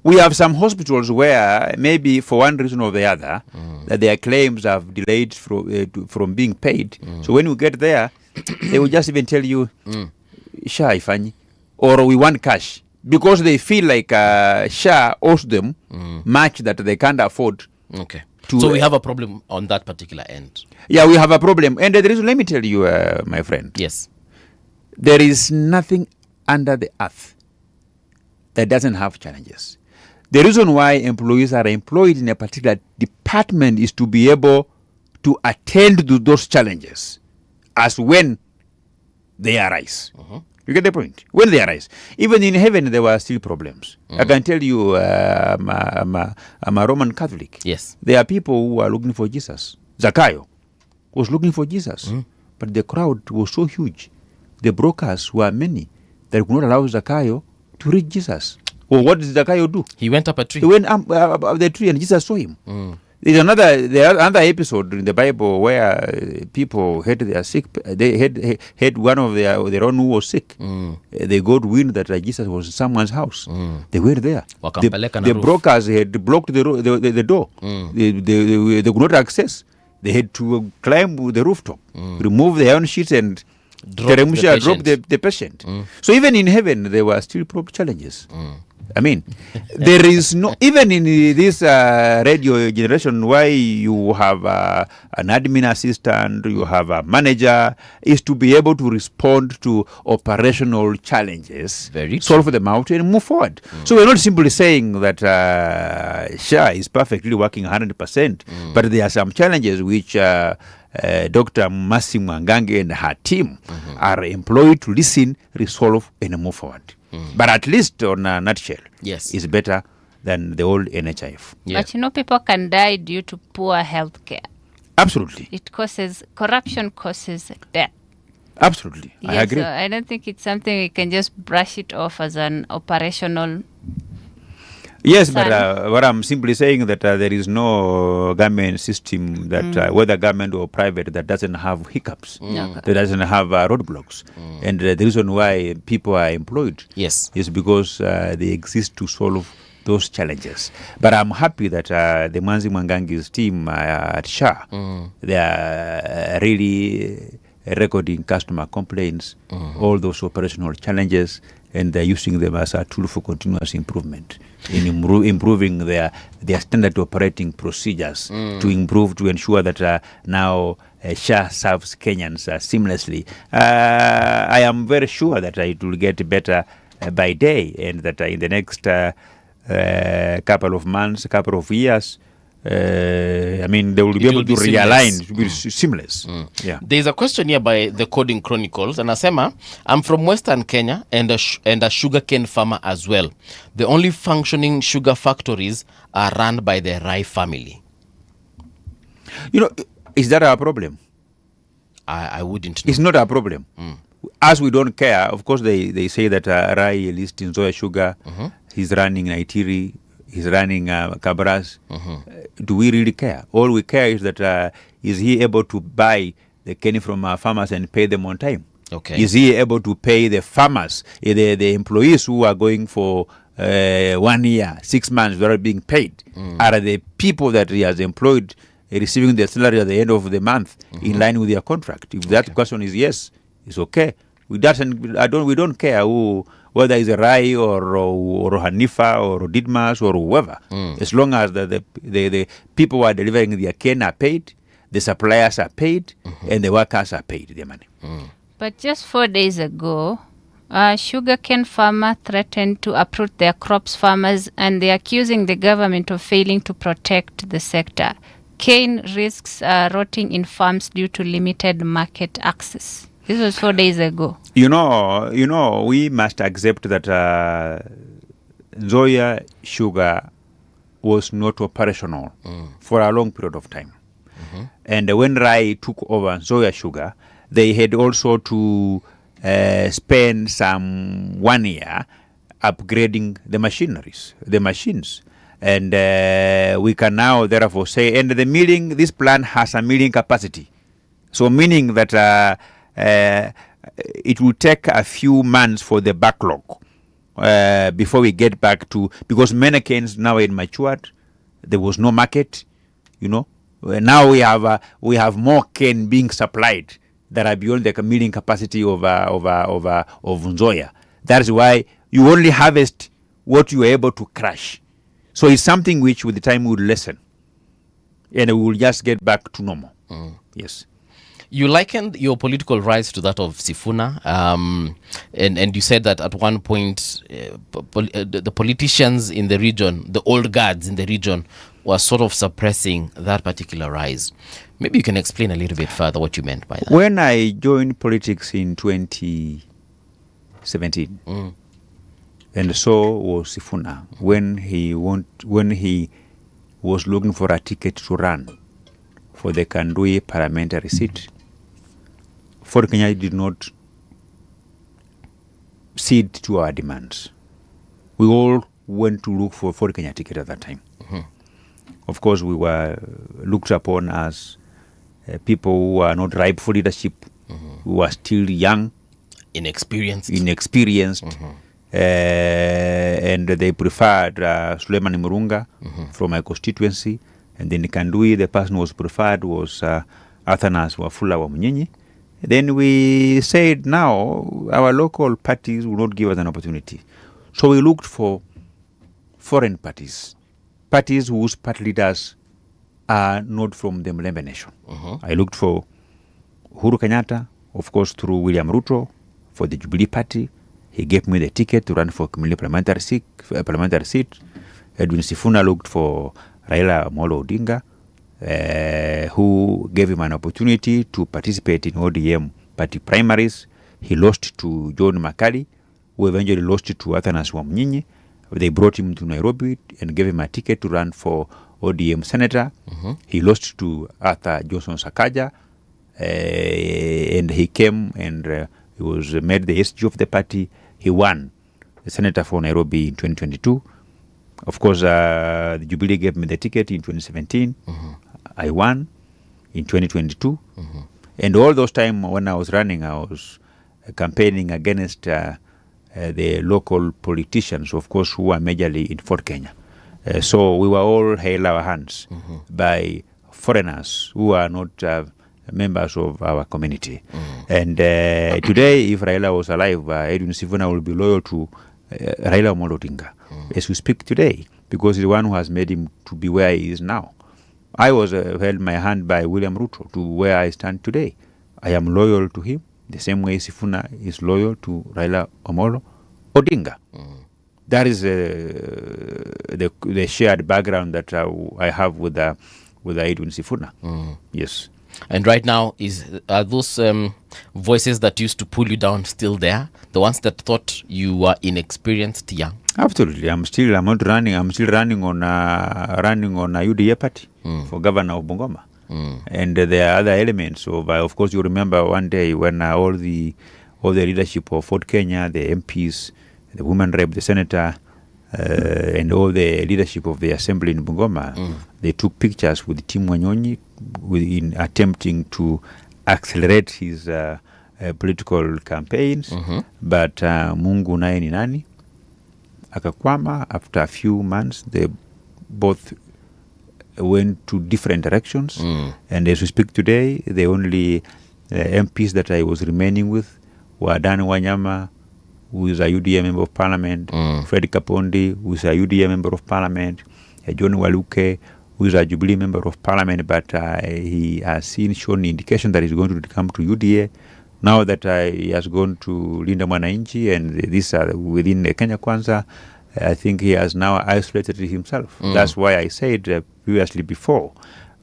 We have some hospitals where maybe for one reason or the other, that their claims have delayed from being paid. So when you get there, they will just even tell you, SHA ifanyi, or we want cash. Because they feel like SHA owes them much that they can't afford. Okay. So we have a problem on that particular end. Yeah, we have a problem. And the reason, let me tell you, my friend. Yes. There is nothing under the earth that doesn't have challenges. The reason why employees are employed in a particular department is to be able to attend to those challenges as when they arise. You get the point? When they arise. Even in heaven, there were still problems. I can tell you, I'm a Roman Catholic. Yes. There are people who are looking for Jesus. Zakayo was looking for Jesus. But the crowd was so huge. The brokers were many that could not allow Zakayo to reach Jesus. Well, what did Zakayo do? He went up a tree. He went up the tree and Jesus saw him. There's another episode in the Bible where people had their sick. They had one of their own who was sick. They got wind that Jesus was in someone's house. They were there. The brokers had blocked the door. They could not access. They had to climb the rooftop, remove their own sheets, and drop the patient. So even in heaven, there were still challenges. I mean, there is no, even in this radio generation, why you have an admin assistant, you have a manager, is to be able to respond to operational challenges, solve them out, and move forward. So we're not simply saying that SHA is perfectly working 100%, but there are some challenges which Dr. Massimo Ngange and her team are employed to listen, resolve, and move forward. But at least on a nutshell, yes, it's better than the old NHIF. Yeah. But people can die due to poor health care. Absolutely. Corruption causes death. Absolutely. Yes, I agree. So I don't think it's something we can just brush it off as an operational. Yes, but what I'm simply saying that there is no government system that, whether government or private, that doesn't have hiccups, that doesn't have roadblocks. And the reason why people are employed is because they exist to solve those challenges. But I'm happy that the Manzi Mwangangi's team at SHA, they are really recording customer complaints, all those operational challenges, and they're using them as a tool for continuous improvement in improving their standard operating procedures to ensure that now SHA serves Kenyans seamlessly. I am very sure that it will get better by day, and that in the next couple of months, couple of years, I mean, they will be able to realign, to be seamless. Yeah. There's a question here by the Coding Chronicles, and Asema, I'm from Western Kenya and a sugarcane farmer as well. The only functioning sugar factories are run by the Rai family. You know, is that our problem? I wouldn't know. It's not our problem. As we don't care, of course, they say that Rai lists in Zoya Sugar, he's running Naitiri, he's running Kabras. Do we really care? All we care is that is he able to buy the cane from farmers and pay them on time? Okay. Is he able to pay the farmers, the employees who are going for 1 year, 6 months, without being paid? Are the people that he has employed receiving their salary at the end of the month in line with their contract? If that question is yes, it's okay. We don't care who, whether it's a Rai or Hanifa or Didmus or whoever, as long as the people who are delivering their cane are paid, the suppliers are paid, and the workers are paid their money. But just 4 days ago, sugarcane farmer threatened to uproot their crops farmers, and they're accusing the government of failing to protect the sector. Cane risks rotting in farms due to limited market access. This was 4 days ago. You know, we must accept that Nzoia sugar was not operational for a long period of time. And when Rai took over Nzoia sugar, they had also to spend some 1 year upgrading the machines. And we can now therefore say, and the milling, this plant has a milling capacity. So meaning that it will take a few months for the backlog before we get back to, because many canes now are matured. There was no market, you know. Now we have more cane being supplied that are beyond the milling capacity of Nzoia. That is why you only harvest what you are able to crush. So it's something which with the time will lessen, and we will just get back to normal. Yes. You likened your political rise to that of Sifuna, and you said that at one point the politicians in the region, the old guards in the region, were sort of suppressing that particular rise. Maybe you can explain a little bit further what you meant by that. When I joined politics in 2017, and so was Sifuna, when he was looking for a ticket to run for the Kandui parliamentary seat, Ford Kenya did not cede to our demands. We all went to look for Ford Kenya ticket at that time. Of course, we were looked upon as people who are not ripe for leadership, who are still young, inexperienced, and they preferred Suleiman Murunga from my constituency. And then in Kandui, the person who was preferred was Athanas Wafula wa Mnyinyi. Then we said, now our local parties will not give us an opportunity. So we looked for foreign parties whose party leaders are not from the Mlembe nation. I looked for Uhuru Kenyatta, of course, through William Ruto for the Jubilee Party. He gave me the ticket to run for Kimilili parliamentary seat. Edwin Sifuna looked for Raila Amolo Odinga, who gave him an opportunity to participate in ODM party primaries. He lost to John Makali, who eventually lost to Athanas Wamnyinyi. They brought him to Nairobi and gave him a ticket to run for ODM senator. He lost to Arthur Johnson Sakaja, and he came and he was made the SG of the party. He won the senator for Nairobi in 2022. Of course, the Jubilee gave me the ticket in 2017. I won in 2022. And all those time when I was running, I was campaigning against the local politicians, of course, who are majorly in Fort Kenya. So we were all held our hands by foreigners who are not members of our community. And today, if Raila was alive, Edwin Sifuna will be loyal to Raila Amolo Odinga as we speak today, because he's the one who has made him to be where he is now. I was held my hand by William Ruto to where I stand today. I am loyal to him the same way Sifuna is loyal to Raila Amolo Odinga. That is the shared background that I have with Edwin Sifuna. Yes. And right now, are those voices that used to pull you down still there? The ones that thought you were inexperienced, young? Absolutely. I'm still running on a UDA party for governor of Bungoma. And there are other elements of course, you remember one day when all the leadership of Fort Kenya, the MPs, the women rep, the senator, and all the leadership of the assembly in Bungoma, they took pictures with Tim Wanyonyi in attempting to accelerate his political campaigns. But Mungu naye ni nani akakwama. After a few months, they both went to different directions. And as we speak today, the only MPs that I was remaining with were Adan Wanyama, who is a UDA member of parliament, Fred Kapondi, who is a UDA member of parliament, John Waluke, who is a Jubilee member of parliament, but he has shown indication that he's going to come to UDA. Now that he has gone to Linda Mwananchi and these are within the Kenya Kwanza, I think he has now isolated himself. That's why I said previously before,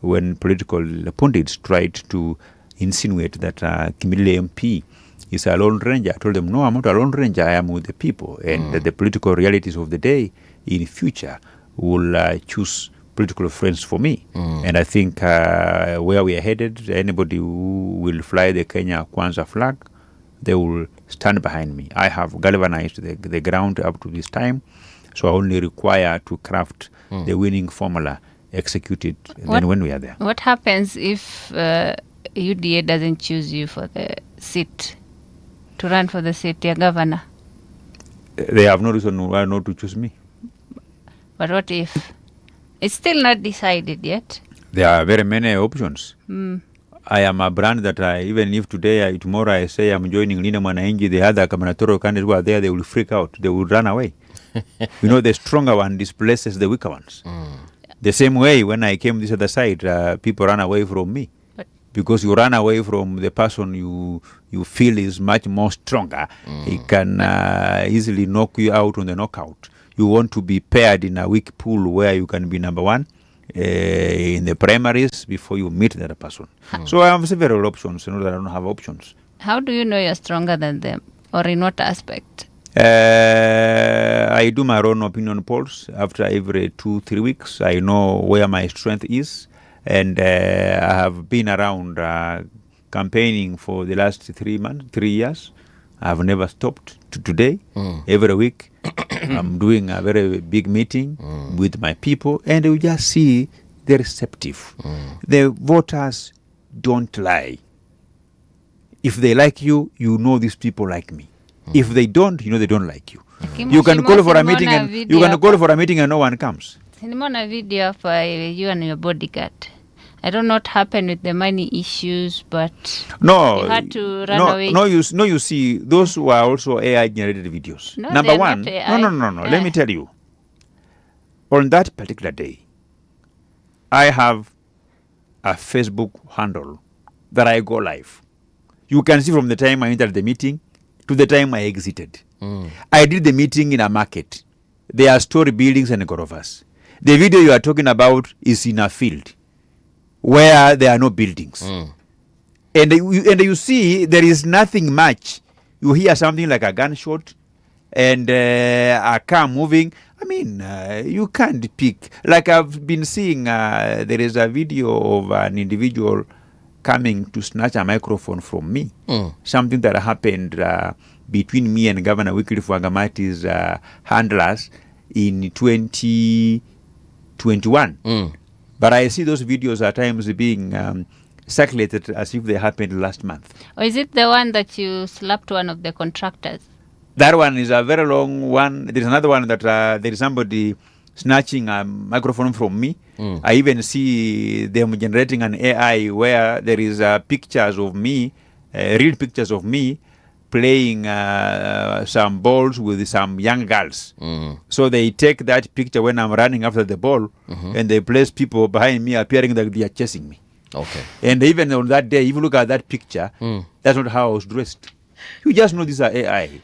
when political pundits tried to insinuate that Kimilili MP is a lone ranger, I told them, no, I'm not a lone ranger, I am with the people. And the political realities of the day in future will choose political friends for me. And I think where we are headed, anybody who will fly the Kenya Kwanza flag, they will stand behind me. I have galvanized the ground up to this time, so I only require to craft the winning formula, execute it, and then when we are there. What happens if UDA doesn't choose you for the seat, to run for the seat, your governor? They have no reason why not to choose me. But what if? It's still not decided yet. There are very many options. I am a brand that even if today, tomorrow I say I'm joining Linda Mwananchi, the other combinatorial candidates who are there, they will freak out. They will run away. The stronger one displaces the weaker ones. The same way when I came this other side, people ran away from me. Because you run away from the person you feel is much more stronger. He can easily knock you out on the knockout. You want to be paired in a weak pool where you can be number one in the primaries before you meet the other person. So I have several options, that I don't have options. How do you know you're stronger than them? Or in what aspect? I do my own opinion polls after every 2-3 weeks. I know where my strength is. And I have been around campaigning for the last 3 years. I have never stopped to today. Every week I'm doing a very big meeting with my people, and you just see they're receptive. The voters don't lie. If they like you, you know these people like me. If they don't, you know they don't like you. You can call for a meeting and no one comes. Nimeona video for you and your bodyguard. I don't know what happened with the money issues, but you had to run away. You see, those were also AI-generated videos. No, Number one, not AI. no. Let me tell you. On that particular day, I have a Facebook handle that I go live. You can see from the time I entered the meeting to the time I exited. I did the meeting in a market. There are story buildings and gorovas. The video you are talking about is in a field where there are no buildings. And you see, there is nothing much. You hear something like a gunshot and a car moving. I mean, you can't pick. Like I've been seeing, there is a video of an individual coming to snatch a microphone from me. Something that happened between me and Governor Wycliffe Wangamati's handlers in 2021. But I see those videos at times being circulated as if they happened last month. Or is it the one that you slapped one of the contractors? That one is a very long one. There's another one that there is somebody snatching a microphone from me. I even see them generating an AI where there is pictures of me, real pictures of me, playing some balls with some young girls. So they take that picture when I'm running after the ball, and they place people behind me appearing that they are chasing me. Okay. And even on that day, if you look at that picture, that's not how I was dressed. You just know these are AI.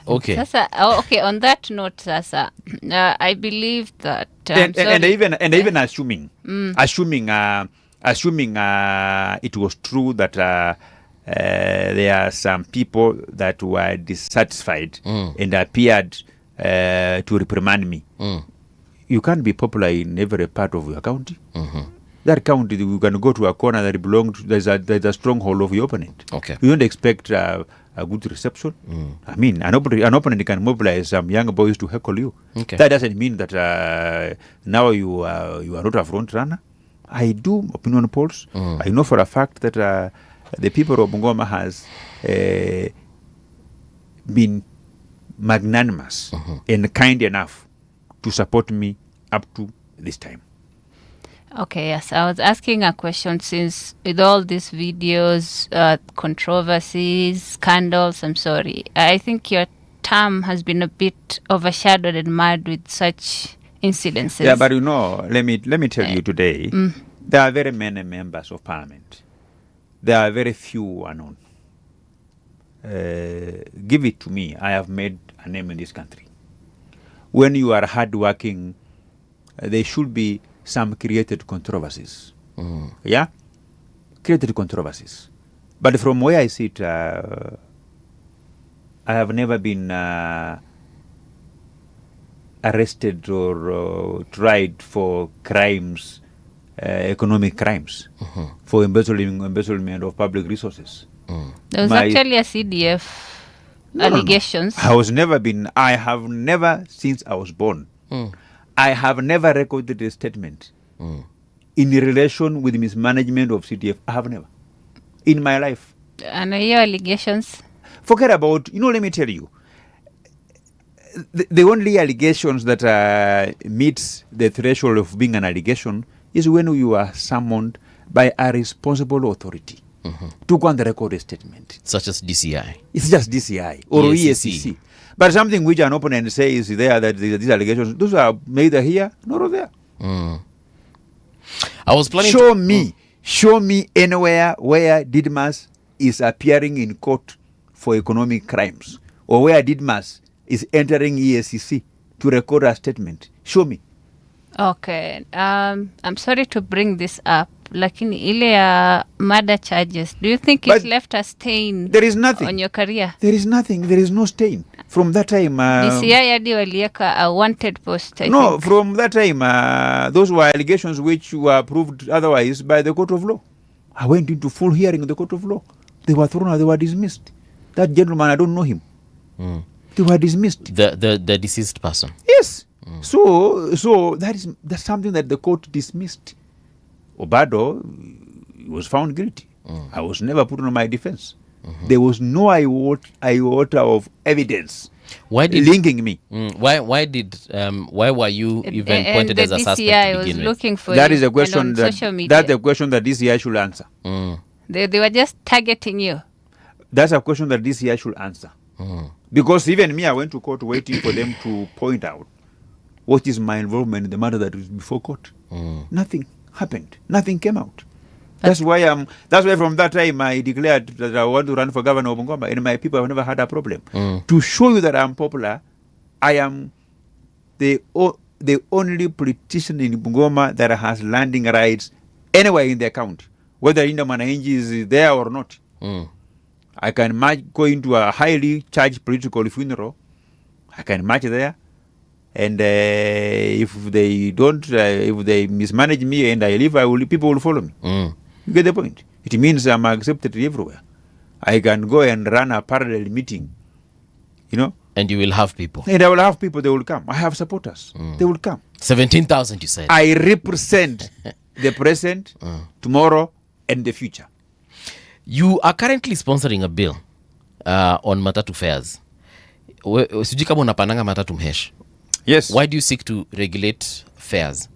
Okay. Sasa, okay, on that note, Sasa, I believe that... and even assuming it was true that there are some people that were dissatisfied and appeared to reprimand me. You can't be popular in every part of your county. That county, you can go to a corner that belongs to, there's a stronghold of your opponent. Okay. You don't expect a good reception. I mean, an opponent can mobilize some young boys to heckle you. Okay. That doesn't mean that now you are not a front runner. I do opinion polls. I know for a fact that the people of Bungoma has been magnanimous and kind enough to support me up to this time. Okay, yes. I was asking a question since with all these videos, controversies, scandals, I'm sorry. I think your term has been a bit overshadowed and marred with such incidences. Yeah, but you know, let me tell you today, there are very many members of parliament. There are very few unknown. give it to me. I have made a name in this country. When you are hardworking, there should be some created controversies. Yeah? Created controversies. But from where I sit, I have never been arrested or tried for crimes, economic crimes, for embezzlement of public resources. There was actually a CDF allegations. No. I have never, since I was born, I have never recorded a statement in relation with mismanagement of CDF. I have never. In my life. And your allegations? Forget about, let me tell you. The only allegations that meets the threshold of being an allegation is when you are summoned by a responsible authority to go and record a statement. Such as DCI. It's just DCI or ESCC. But something which an opponent says there that these allegations, those are neither here nor there. I was planning Show me anywhere where Didmus is appearing in court for economic crimes or where Didmus is entering ESCC to record a statement. Show me. Okay. I'm sorry to bring this up. Lakini ile murder charges, do you think it left a stain there is nothing on your career? There is nothing. There is no stain. From that time... DCI hadi walieka a wanted post, I think. From that time, those were allegations which were proved otherwise by the court of law. I went into full hearing of the court of law. They were thrown out. They were dismissed. That gentleman, I don't know him. They were dismissed. The deceased person. Yes. So that's something that the court dismissed. Obado was found guilty. I was never put on my defense. There was no iota of evidence linking me. Why were you even pointed as a suspect to begin was with? Looking for that is a question that's the question that DCI should answer. They were just targeting you. That's a question that DCI should answer. Because even me, I went to court waiting for them to point out what is my involvement in the matter that was before court. Nothing happened. Nothing came out. That's why from that time I declared that I want to run for governor of Bungoma, and my people have never had a problem. To show you that I'm popular, I am the only politician in Bungoma that has landing rights anywhere in the county, whether Linda Mwananchi is there or not. I can go into a highly charged political funeral. I can march there. And if they mismanage me and I leave, people will follow me. You get the point? It means I'm accepted everywhere. I can go and run a parallel meeting, And you will have people. And I will have people, they will come. I have supporters. They will come. 17,000, you said. I represent the present, tomorrow, and the future. You are currently sponsoring a bill on matatu fares. Sijui kama unapandanga matatu Mhesh. Yes. Why do you seek to regulate fares?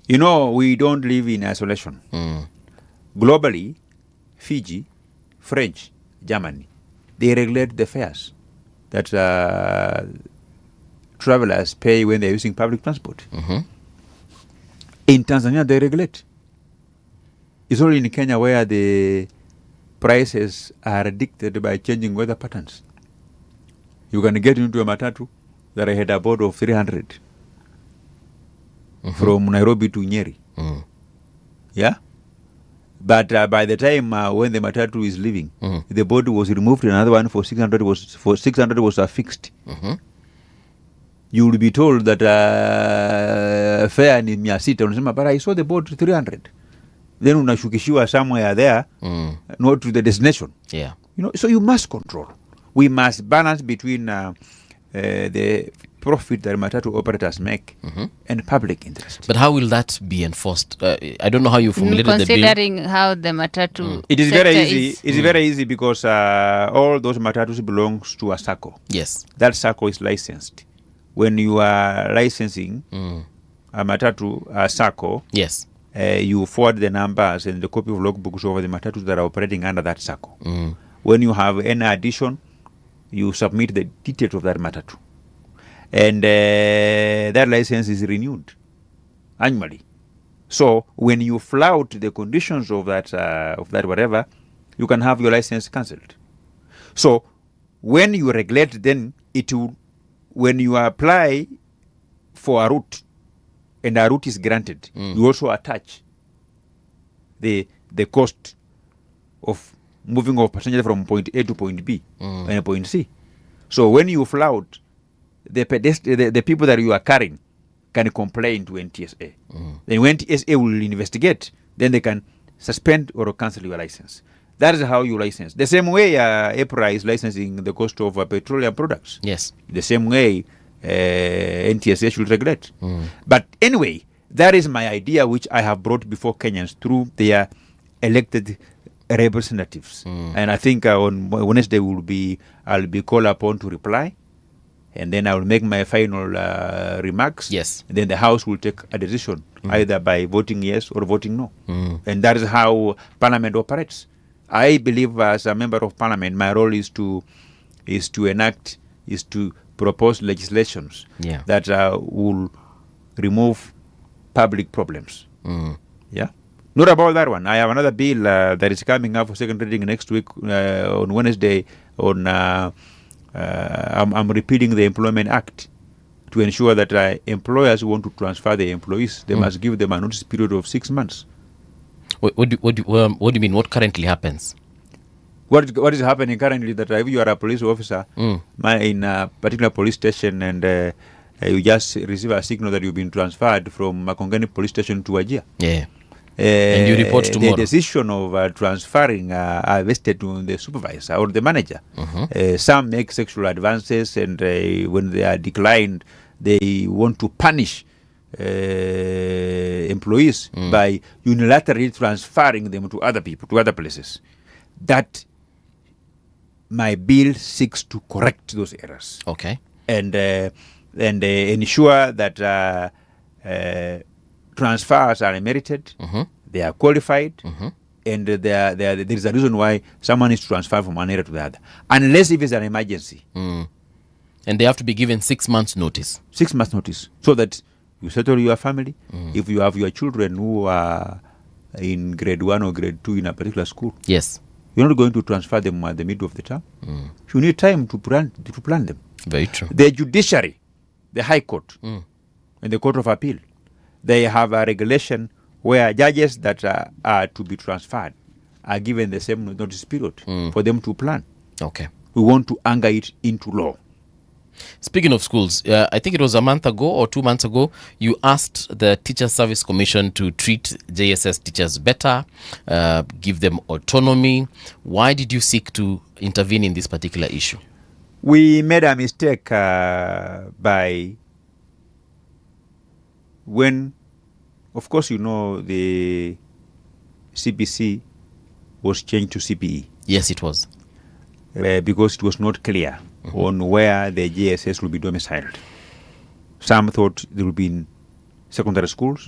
We don't live in isolation. Globally, Fiji, French, Germany, they regulate the fares that travelers pay when they're using public transport. In Tanzania, they regulate. It's only in Kenya where the prices are dictated by changing weather patterns. You can get into a matatu that I had a board of 300 from Nairobi to Nyeri. Yeah? But by the time when the matatu is leaving, the board was removed, another one for 600 was affixed. You will be told that fare ni 600, unasema, but I saw the board 300. Then unashukishiwa somewhere there, not to the destination. Yeah. So you must control. We must balance between the profit that matatu operators make and public interest. But how will that be enforced? I don't know how you formulated the bill. Considering how the matatu it is very easy. It's very easy because all those matatus belongs to a SACCO. Yes. That SACCO is licensed. When you are licensing a matatu, a SACCO, yes, you forward the numbers and the copy of logbooks over the matatus that are operating under that SACCO. When you have any addition, you submit the details of that matatu. And that license is renewed annually. So when you flout the conditions of that whatever, you can have your license cancelled. So when you regulate, then it will, when you apply for a route and a route is granted, you also attach the cost of moving of passenger from point A to point B and point C. So when you flout, the people that you are carrying can complain to NTSA. Then when NTSA will investigate, then they can suspend or cancel your license. That is how you license. The same way EPRA is licensing the cost of petroleum products. Yes. The same way NTSA should regulate. But anyway, that is my idea, which I have brought before Kenyans through their elected representatives. And I think on Wednesday I'll be called upon to reply. And then I will make my final remarks. Yes. And then the House will take a decision, either by voting yes or voting no. And that is how Parliament operates. I believe as a member of Parliament, my role is to propose legislations that will remove public problems. Yeah. Not about that one. I have another bill that is coming up for second reading next week on Wednesday on... I'm repealing the Employment Act to ensure that employers who want to transfer their employees, they must give them a notice period of 6 months. What do you mean? What currently happens? What is happening currently that if you are a police officer in a particular police station and you just receive a signal that you've been transferred from Makongeni police station to Wajir. Yeah. And you report tomorrow. The decision of transferring are vested to the supervisor or the manager. Some make sexual advances, and when they are declined, they want to punish employees by unilaterally transferring them to other people, to other places. That my bill seeks to correct those errors. Okay. And ensure that transfers are merited, they are qualified, and there is a reason why someone is transferred from one area to the other, unless if it's an emergency. And they have to be given 6 months notice. 6 months notice, so that you settle your family. If you have your children who are in grade 1 or grade 2 in a particular school, yes, you're not going to transfer them at the middle of the term. You need time to plan them. Very true. The judiciary, the High Court, and the Court of Appeal, they have a regulation where judges that are to be transferred are given the same notice period for them to plan. Okay. We want to anchor it into law. Speaking of schools, I think it was a month ago or 2 months ago, you asked the Teachers Service Commission to treat JSS teachers better, give them autonomy. Why did you seek to intervene in this particular issue? We made a mistake by when, of course, you know, the CBC was changed to CPE. Yes, it was. Because it was not clear on where the JSS will be domiciled. Some thought it will be in secondary schools.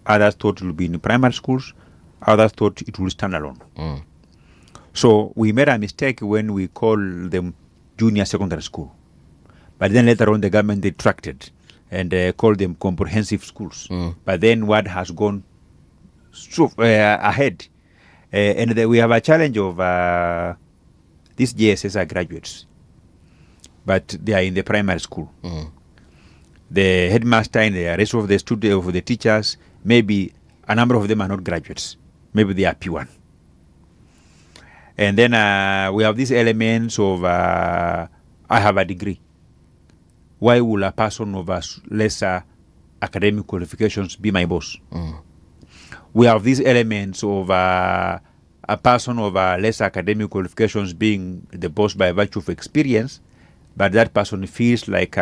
Others thought it will be in primary schools. Others thought it will stand alone. So we made a mistake when we called them junior secondary school. But then later on the government detracted and called them comprehensive schools. But then what has gone ahead. And we have a challenge of these JSS are graduates, but they are in the primary school. The headmaster and the rest of the students, of the teachers, maybe a number of them are not graduates. Maybe they are P1. And then we have these elements of I have a degree. Why will a person of lesser academic qualifications be my boss? We have these elements of a person of less academic qualifications being the boss by virtue of experience, but that person feels like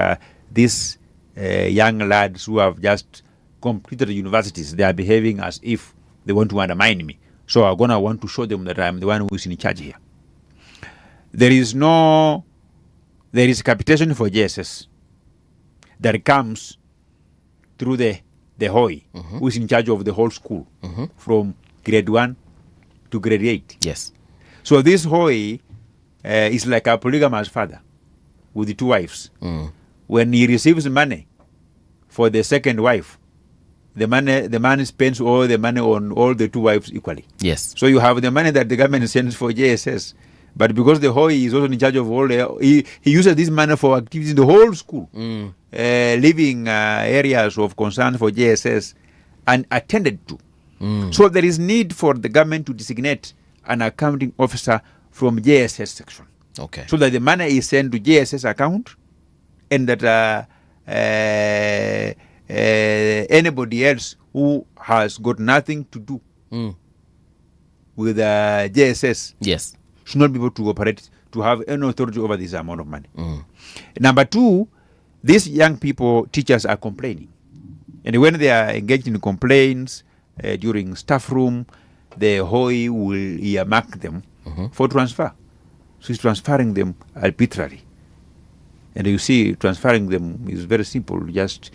these young lads who have just completed universities, they are behaving as if they want to undermine me. So I'm going to want to show them that I'm the one who is in charge here. There is capitation for JSS that comes through the HOI, who is in charge of the whole school, from grade 1 to grade 8. Yes. So this HOI is like a polygamous father with the 2 wives. When he receives money for the second wife, the man spends all the money on all the 2 wives equally. Yes. So you have the money that the government sends for JSS, But because the Hoi is also in charge of all, he uses this money for activities in the whole school, living areas of concern for JSS unattended to. So there is need for the government to designate an accounting officer from JSS section. Okay. So that the money is sent to JSS account, and that anybody else who has got nothing to do with JSS Yes. should not be able to operate, to have any authority over this amount of money. Number two, these young people, teachers are complaining. And when they are engaged in complaints during staff room, the Hoi will earmark them for transfer. So he's transferring them arbitrarily. And you see, transferring them is very simple. Just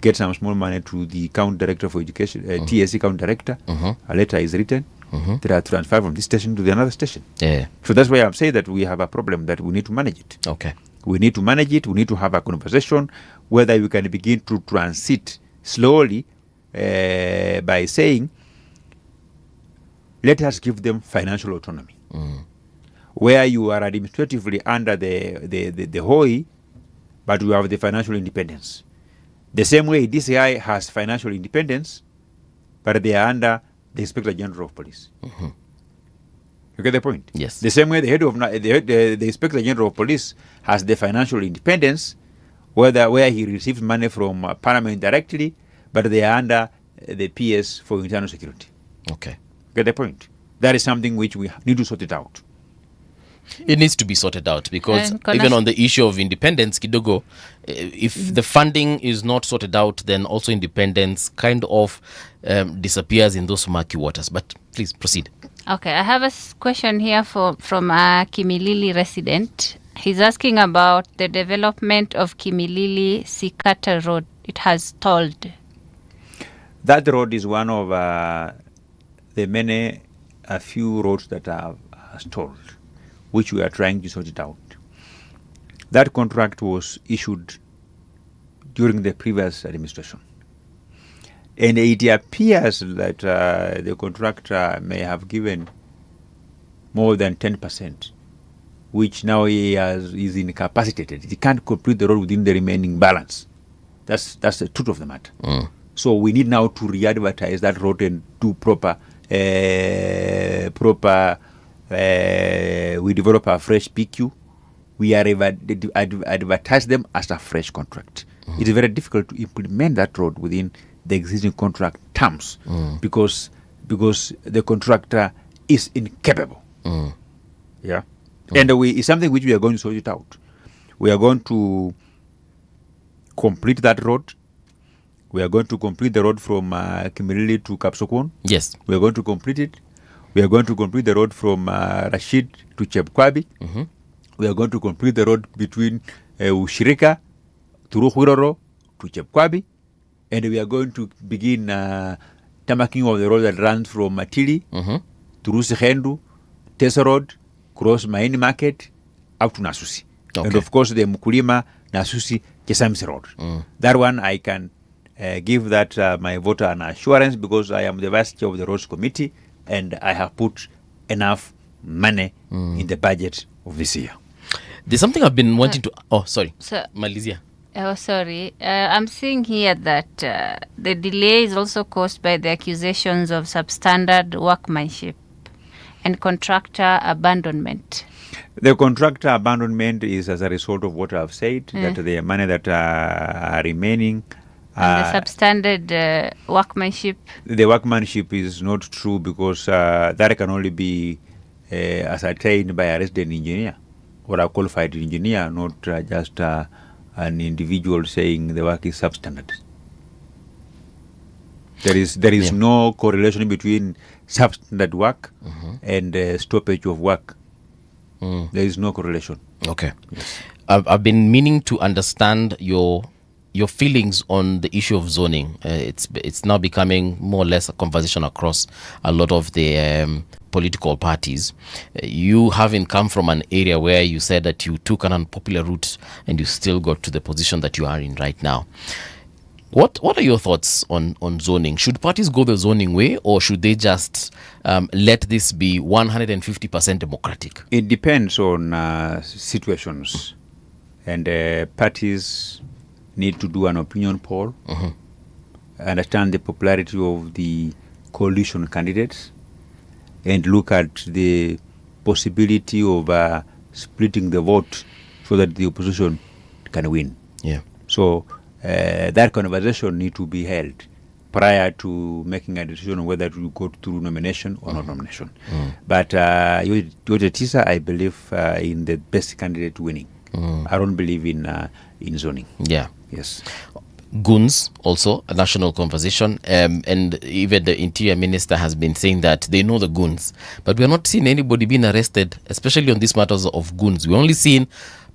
get some small money to the account director for education, TSC account director. A letter is written. They are transferred from this station to the another station. Yeah. So that's why I'm saying that we have a problem that we need to manage it. Okay. We need to manage it. We need to have a conversation whether we can begin to transit slowly by saying, let us give them financial autonomy. Where you are administratively under the Hoi, but you have the financial independence. The same way DCI has financial independence, but they are under the Inspector General of Police. You get the point? Yes. The same way the head of the Inspector General of Police has the financial independence, where he receives money from Parliament directly, but they are under the PS for internal security. Okay. Get the point? That is something which we need to sort it out. It needs to be sorted out because even on the issue of independence, kidogo, if the funding is not sorted out, then also independence kind of disappears in those murky waters. But please proceed. Okay, I have a question here from a Kimilili resident. He's asking about the development of Kimilili Sikata Road. It has stalled. That road is one of a few roads that are stalled, which we are trying to sort it out. That contract was issued during the previous administration. And it appears that the contractor may have given more than 10%, which now is incapacitated. He can't complete the road within the remaining balance. That's the truth of the matter. So we need now to re-advertise that road and do proper we develop a fresh PQ. We are advertise them as a fresh contract. It is very difficult to implement that road within the existing contract terms because the contractor is incapable. Yeah, and it's something which we are going to sort it out. We are going to complete that road. We are going to complete the road from Kimilili to Kapsokon. Yes. We are going to complete it. We are going to complete the road from Rashid to Chepkwabi. We are going to complete the road between Ushirika through Huroro to Chepkwabi. And we are going to begin tamaking of the road that runs from Matili through Sehendu, Tesa Road, cross Maini Market, up to Nasusi. Okay. And of course the Mukulima, Nasusi, Kesamsi Road. That one I can give that my voter an assurance because I am the vice chair of the roads committee and I have put enough money in the budget of this year. There's something I've been wanting to... Oh, sorry. So, Malaysia. Oh, sorry. I'm seeing here that the delay is also caused by the accusations of substandard workmanship and contractor abandonment. The contractor abandonment is as a result of what I've said, that the money that are remaining... And the substandard workmanship? The workmanship is not true because that can only be ascertained by a resident engineer or a qualified engineer, not just an individual saying the work is substandard. There is no correlation between substandard work and stoppage of work. There is no correlation. Okay. Yes. I've been meaning to understand your feelings on the issue of zoning. It's now becoming more or less a conversation across a lot of the political parties. You having come from an area where you said that you took an unpopular route and you still got to the position that you are in right now. What are your thoughts on zoning? Should parties go the zoning way, or should they just let this be 150% democratic? It depends on situations, and parties need to do an opinion poll, understand the popularity of the coalition candidates, and look at the possibility of splitting the vote so that the opposition can win. Yeah. So that conversation need to be held prior to making a decision on whether to go through nomination or not nomination. But Tisa, I believe in the best candidate winning. I don't believe in zoning. Yeah. Yes. Goons, also a national conversation, and even the interior minister has been saying that they know the goons, but we are not seeing anybody being arrested, especially on these matters of goons. We're only seeing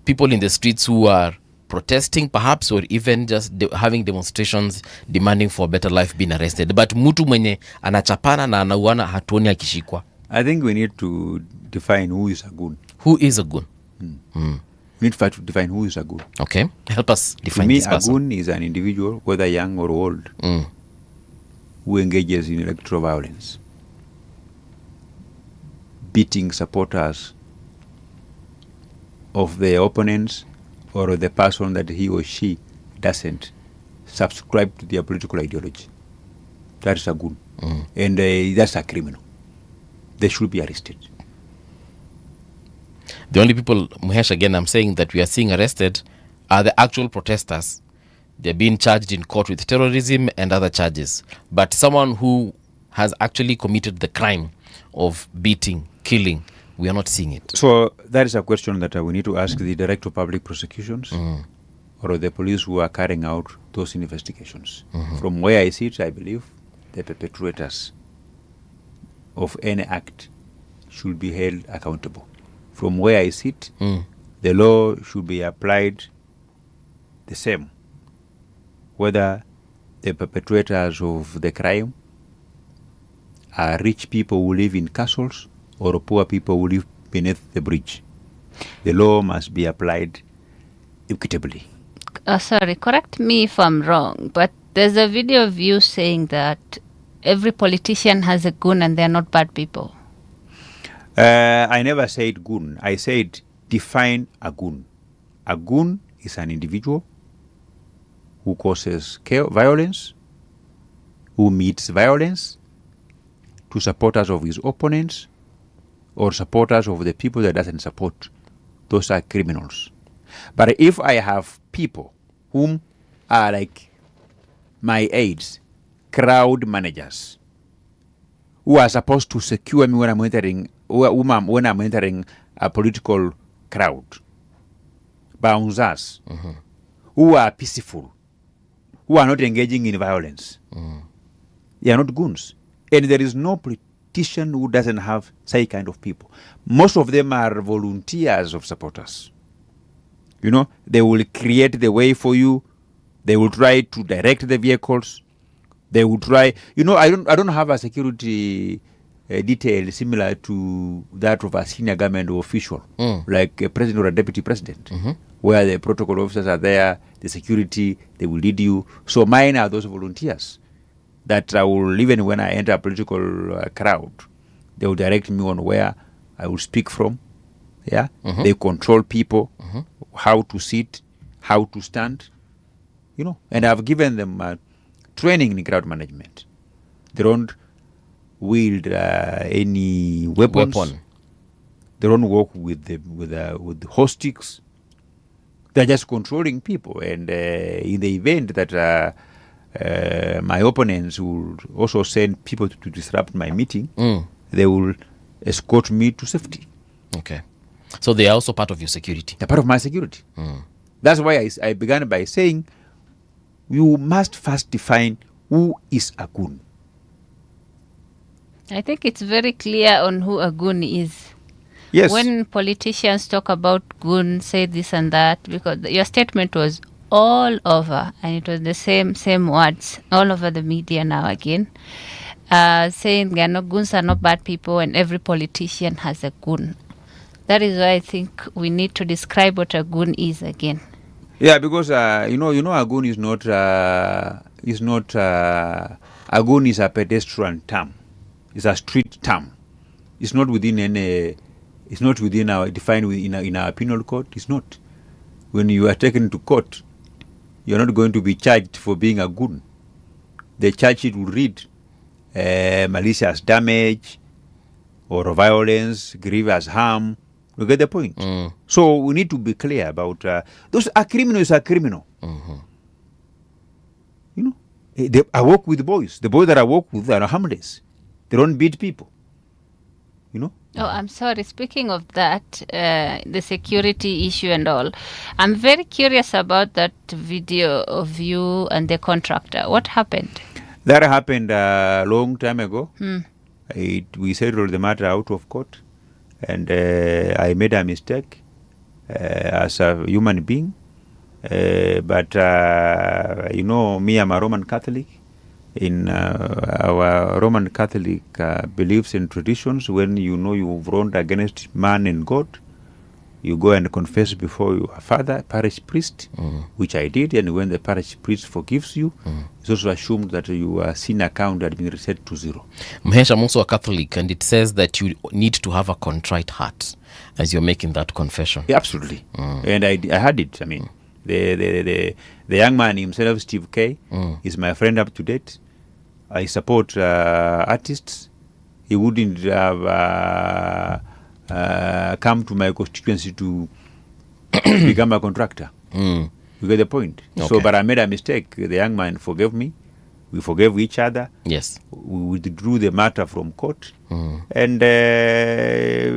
people in the streets who are protesting perhaps, or even just having demonstrations demanding for a better life being arrested, but mtu mwenye anachapana na anauana hatuoni akishikwa. I think we need to define who is a goon. Who is a goon? We need to define who is a goon. Okay, help us define To me, this a person. goon is an individual, whether young or old, who engages in electoral violence, beating supporters of their opponents or the person that he or she doesn't subscribe to their political ideology. That is a goon. And that's a criminal. They should be arrested. The only people, Muhesh, again, I'm saying that we are seeing arrested are the actual protesters. They're being charged in court with terrorism and other charges. But someone who has actually committed the crime of beating, killing, we are not seeing it. So that is a question that we need to ask the Director of Public Prosecutions or the police who are carrying out those investigations. From where I sit, I believe the perpetrators of any act should be held accountable. From where I sit, the law should be applied the same, whether the perpetrators of the crime are rich people who live in castles or poor people who live beneath the bridge. The law must be applied equitably. Sorry, correct me if I'm wrong, but there's a video of you saying that every politician has a goon and they're not bad people. I never said goon. I said define a goon. A goon is an individual who causes violence, who meets violence to supporters of his opponents or supporters of the people that doesn't support. Those are criminals. But if I have people whom are like my aides, crowd managers, who are supposed to secure me when I'm entering a political crowd, bouncers, who are peaceful, who are not engaging in violence, they are not goons. And there is no politician who doesn't have such kind of people. Most of them are volunteers of supporters. You know, they will create the way for you. They will try to direct the vehicles. They will try. You know, I don't have a security detail similar to that of a senior government official, like a president or a deputy president, where the protocol officers are there, the security, they will lead you. So mine are those volunteers that I will, even when I enter a political crowd, they will direct me on where I will speak from. Yeah, they control people, how to sit, how to stand, you know, and I've given them training in crowd management. They don't wield any weapons. They don't work with the horse sticks. They're just controlling people. And in the event that my opponents will also send people to disrupt my meeting, they will escort me to safety. Okay. So they are also part of your security. They're part of my security. That's why I began by saying you must first define who is a goon. I think it's very clear on who a goon is. Yes. When politicians talk about goon, say this and that, because your statement was all over, and it was the same words all over the media now again, saying goons are not bad people and every politician has a goon. That is why I think we need to describe what a goon is again. Yeah, because you know, a goon is not is not Agun is a pedestrian term. It's a street term. It's not within any. It's not within our defined in our penal code. It's not. When you are taken to court, you're not going to be charged for being a goon. The charge sheet will read malicious damage or violence, grievous harm. You get the point? So we need to be clear about those. A criminal is a criminal. You know, I work with boys. The boys that I work with are harmless. They don't beat people. You know. Oh, I'm sorry. Speaking of that, the security issue and all, I'm very curious about that video of you and the contractor. What happened? That happened a long time ago. We settled the matter out of court, and I made a mistake as a human being. But you know, me, I'm a Roman Catholic. In our Roman Catholic beliefs and traditions, when you know you've wronged against man and God, you go and confess before your father, parish priest, which I did. And when the parish priest forgives you, it's also assumed that your sin account had been reset to zero. Mhesh, I'm also a Catholic, and it says that you need to have a contrite heart as you're making that confession. Yeah, absolutely. And I had it. I mean, the young man himself, Steve K, is my friend up to date. I support artists. He wouldn't have come to my constituency to become a contractor. You get the point? Okay. So, but I made a mistake. The young man forgave me. We forgave each other. Yes. We withdrew the matter from court. And I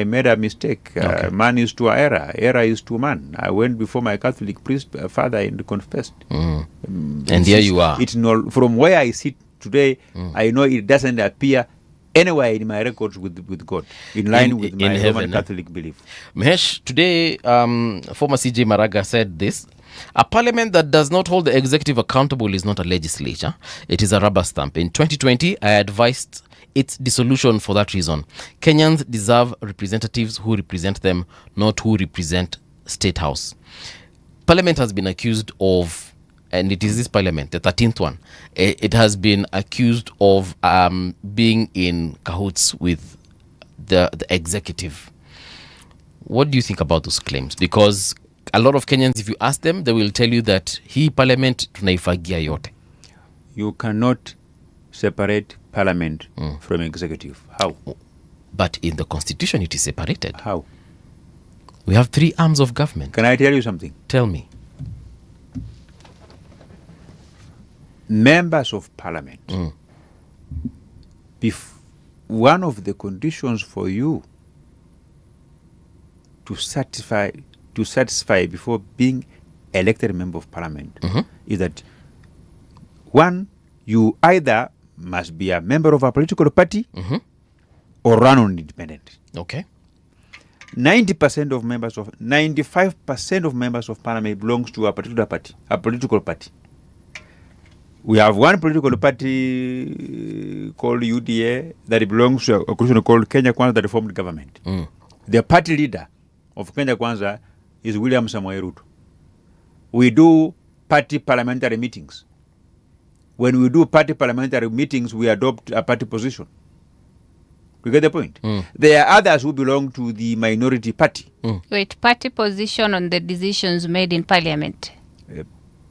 made a mistake. Okay. Man is to error. Error is to man. I went before my Catholic priest father and confessed. And here you are. From where I sit today, I know it doesn't appear anywhere in my records with God, in line with my Roman Catholic belief. Mhesh, today, former CJ Maraga said this: a parliament that does not hold the executive accountable is not a legislature. It is a rubber stamp. In 2020, I advised its dissolution for that reason. Kenyans deserve representatives who represent them, not who represent State House. Parliament has been accused of, and it is this parliament, the 13th one, it has been accused of being in cahoots with the executive. What do you think about those claims? Because a lot of Kenyans, if you ask them, they will tell you that hii parliament tunaifagia yote. You cannot separate parliament from executive. How? But in the constitution, it is separated. How? We have 3 arms of government. Can I tell you something? Tell me. Members of parliament, one of the conditions for you to satisfy before being elected a member of parliament is that, one, you either must be a member of a political party or run on independent. Okay. 95% of members of parliament belongs to a particular party, a political party. We have one political party called UDA that belongs to a coalition called Kenya Kwanza, the reformed government. The party leader of Kenya Kwanza is William Samoei Ruto. We do party parliamentary meetings. When we do party parliamentary meetings, we adopt a party position. You get the point? There are others who belong to the minority party. Wait, party position on the decisions made in parliament.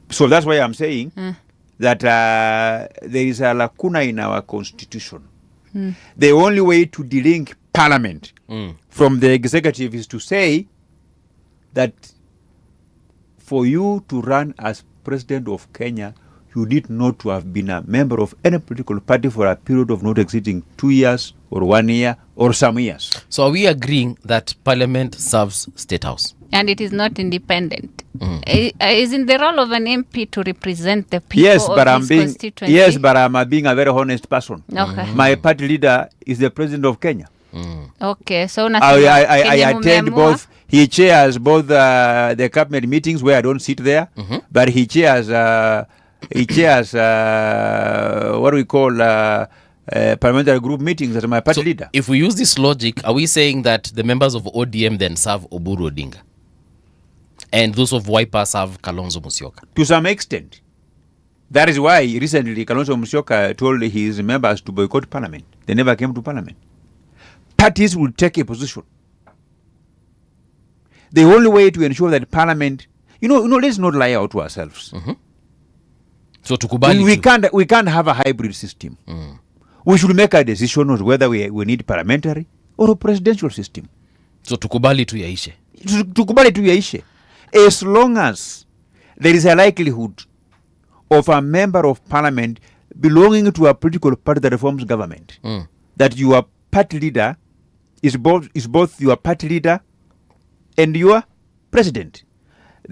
So that's why I'm saying that there is a lacuna in our constitution. The only way to delink parliament from the executive is to say that for you to run as president of Kenya, you need not to have been a member of any political party for a period of not exceeding 2 years or 1 year or some years. So are we agreeing that parliament serves State House? And it is not independent. Isn't the role of an MP to represent the people yes, of but his I'm being, constituency? yes, but I'm being a very honest person. Okay. My party leader is the president of Kenya. Okay, so I attend both. He chairs both the cabinet meetings where I don't sit there, but he chairs what we call parliamentary group meetings as my party leader. If we use this logic, are we saying that the members of ODM then serve Oburu Odinga? And those of Wiper serve Kalonzo Musyoka? To some extent. That is why recently Kalonzo Musyoka told his members to boycott parliament. They never came to parliament. Parties will take a position. The only way to ensure that parliament, let's not lie out to ourselves. So tukubali we can't have a hybrid system. We should make a decision on whether we need parliamentary or a presidential system. So tukubali tu yaishe. Tukubali tu yaishe. As long as there is a likelihood of a member of parliament belonging to a political party that reforms government, that your party leader is both your party leader and your president.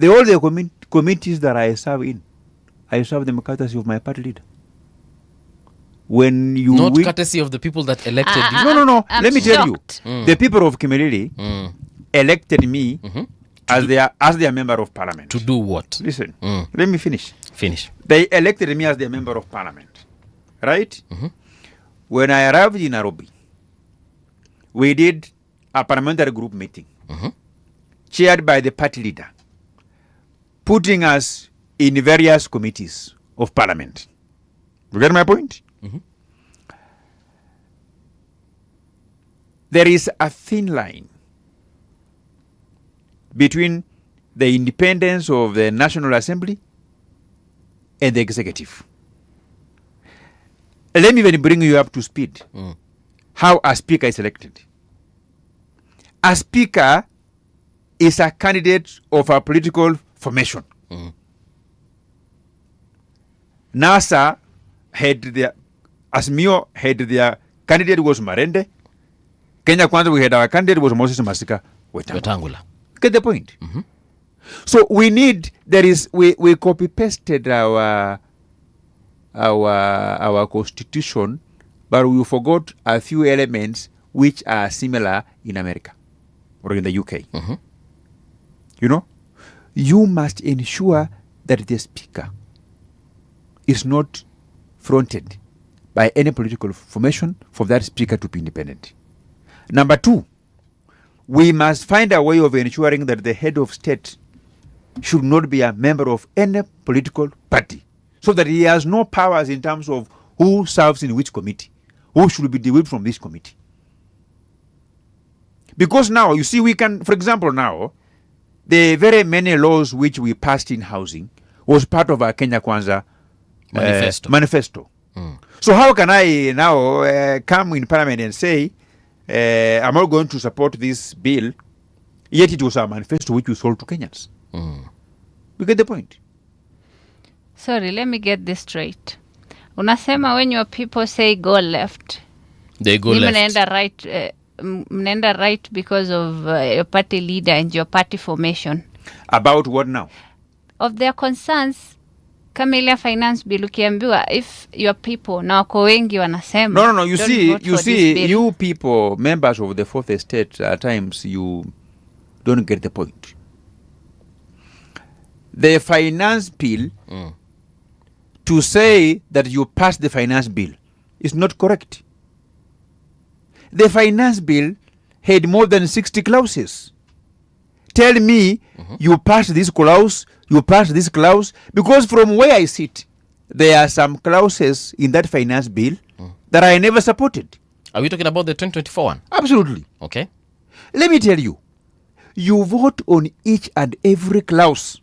All the committees that I serve them courtesy of my party leader. When you not courtesy of the people that elected you. No. Let me tell you, shocked. the people of Kimilili elected me as their member of parliament. To do what? Listen, let me finish. Finish. They elected me as their member of parliament, right? When I arrived in Nairobi, we did a parliamentary group meeting, chaired by the party leader, putting us in various committees of parliament. You get my point? There is a thin line between the independence of the National Assembly and the executive. Let me even bring you up to speed. How a speaker is elected. A speaker is a candidate of a political formation. NASA had their, Asmio had their candidate was Marende. Kenya Kwanza, we had our candidate was Moses Masika Wetangula. Get the point? So we copy pasted our constitution, but we forgot a few elements which are similar in America or in the UK. You must ensure that the speaker is not fronted by any political formation for that speaker to be independent. Number two, we must find a way of ensuring that the head of state should not be a member of any political party, so that he has no powers in terms of who serves in which committee, who should be developed from this committee. Because now, you see, we can, for example, now, the very many laws which we passed in housing was part of our Kenya Kwanza manifesto. So how can I now come in parliament and say, I'm not going to support this bill, yet it was our manifesto which we sold to Kenyans? You get the point? Sorry, let me get this straight. Unasema when your people say go left, they go left. Mnaenda right because of your party leader and your party formation. About what now? Of their concerns, kama ile finance bill ukiambiwa, if your people na wako wengi wanasema. No. You see, you people, members of the fourth estate, at times you don't get the point. The finance bill, to say that you passed the finance bill is not correct. The finance bill had more than 60 clauses. Tell me you passed this clause, because from where I sit, there are some clauses in that finance bill that I never supported. Are we talking about the 2024 one? Absolutely. Okay. Let me tell you, you vote on each and every clause.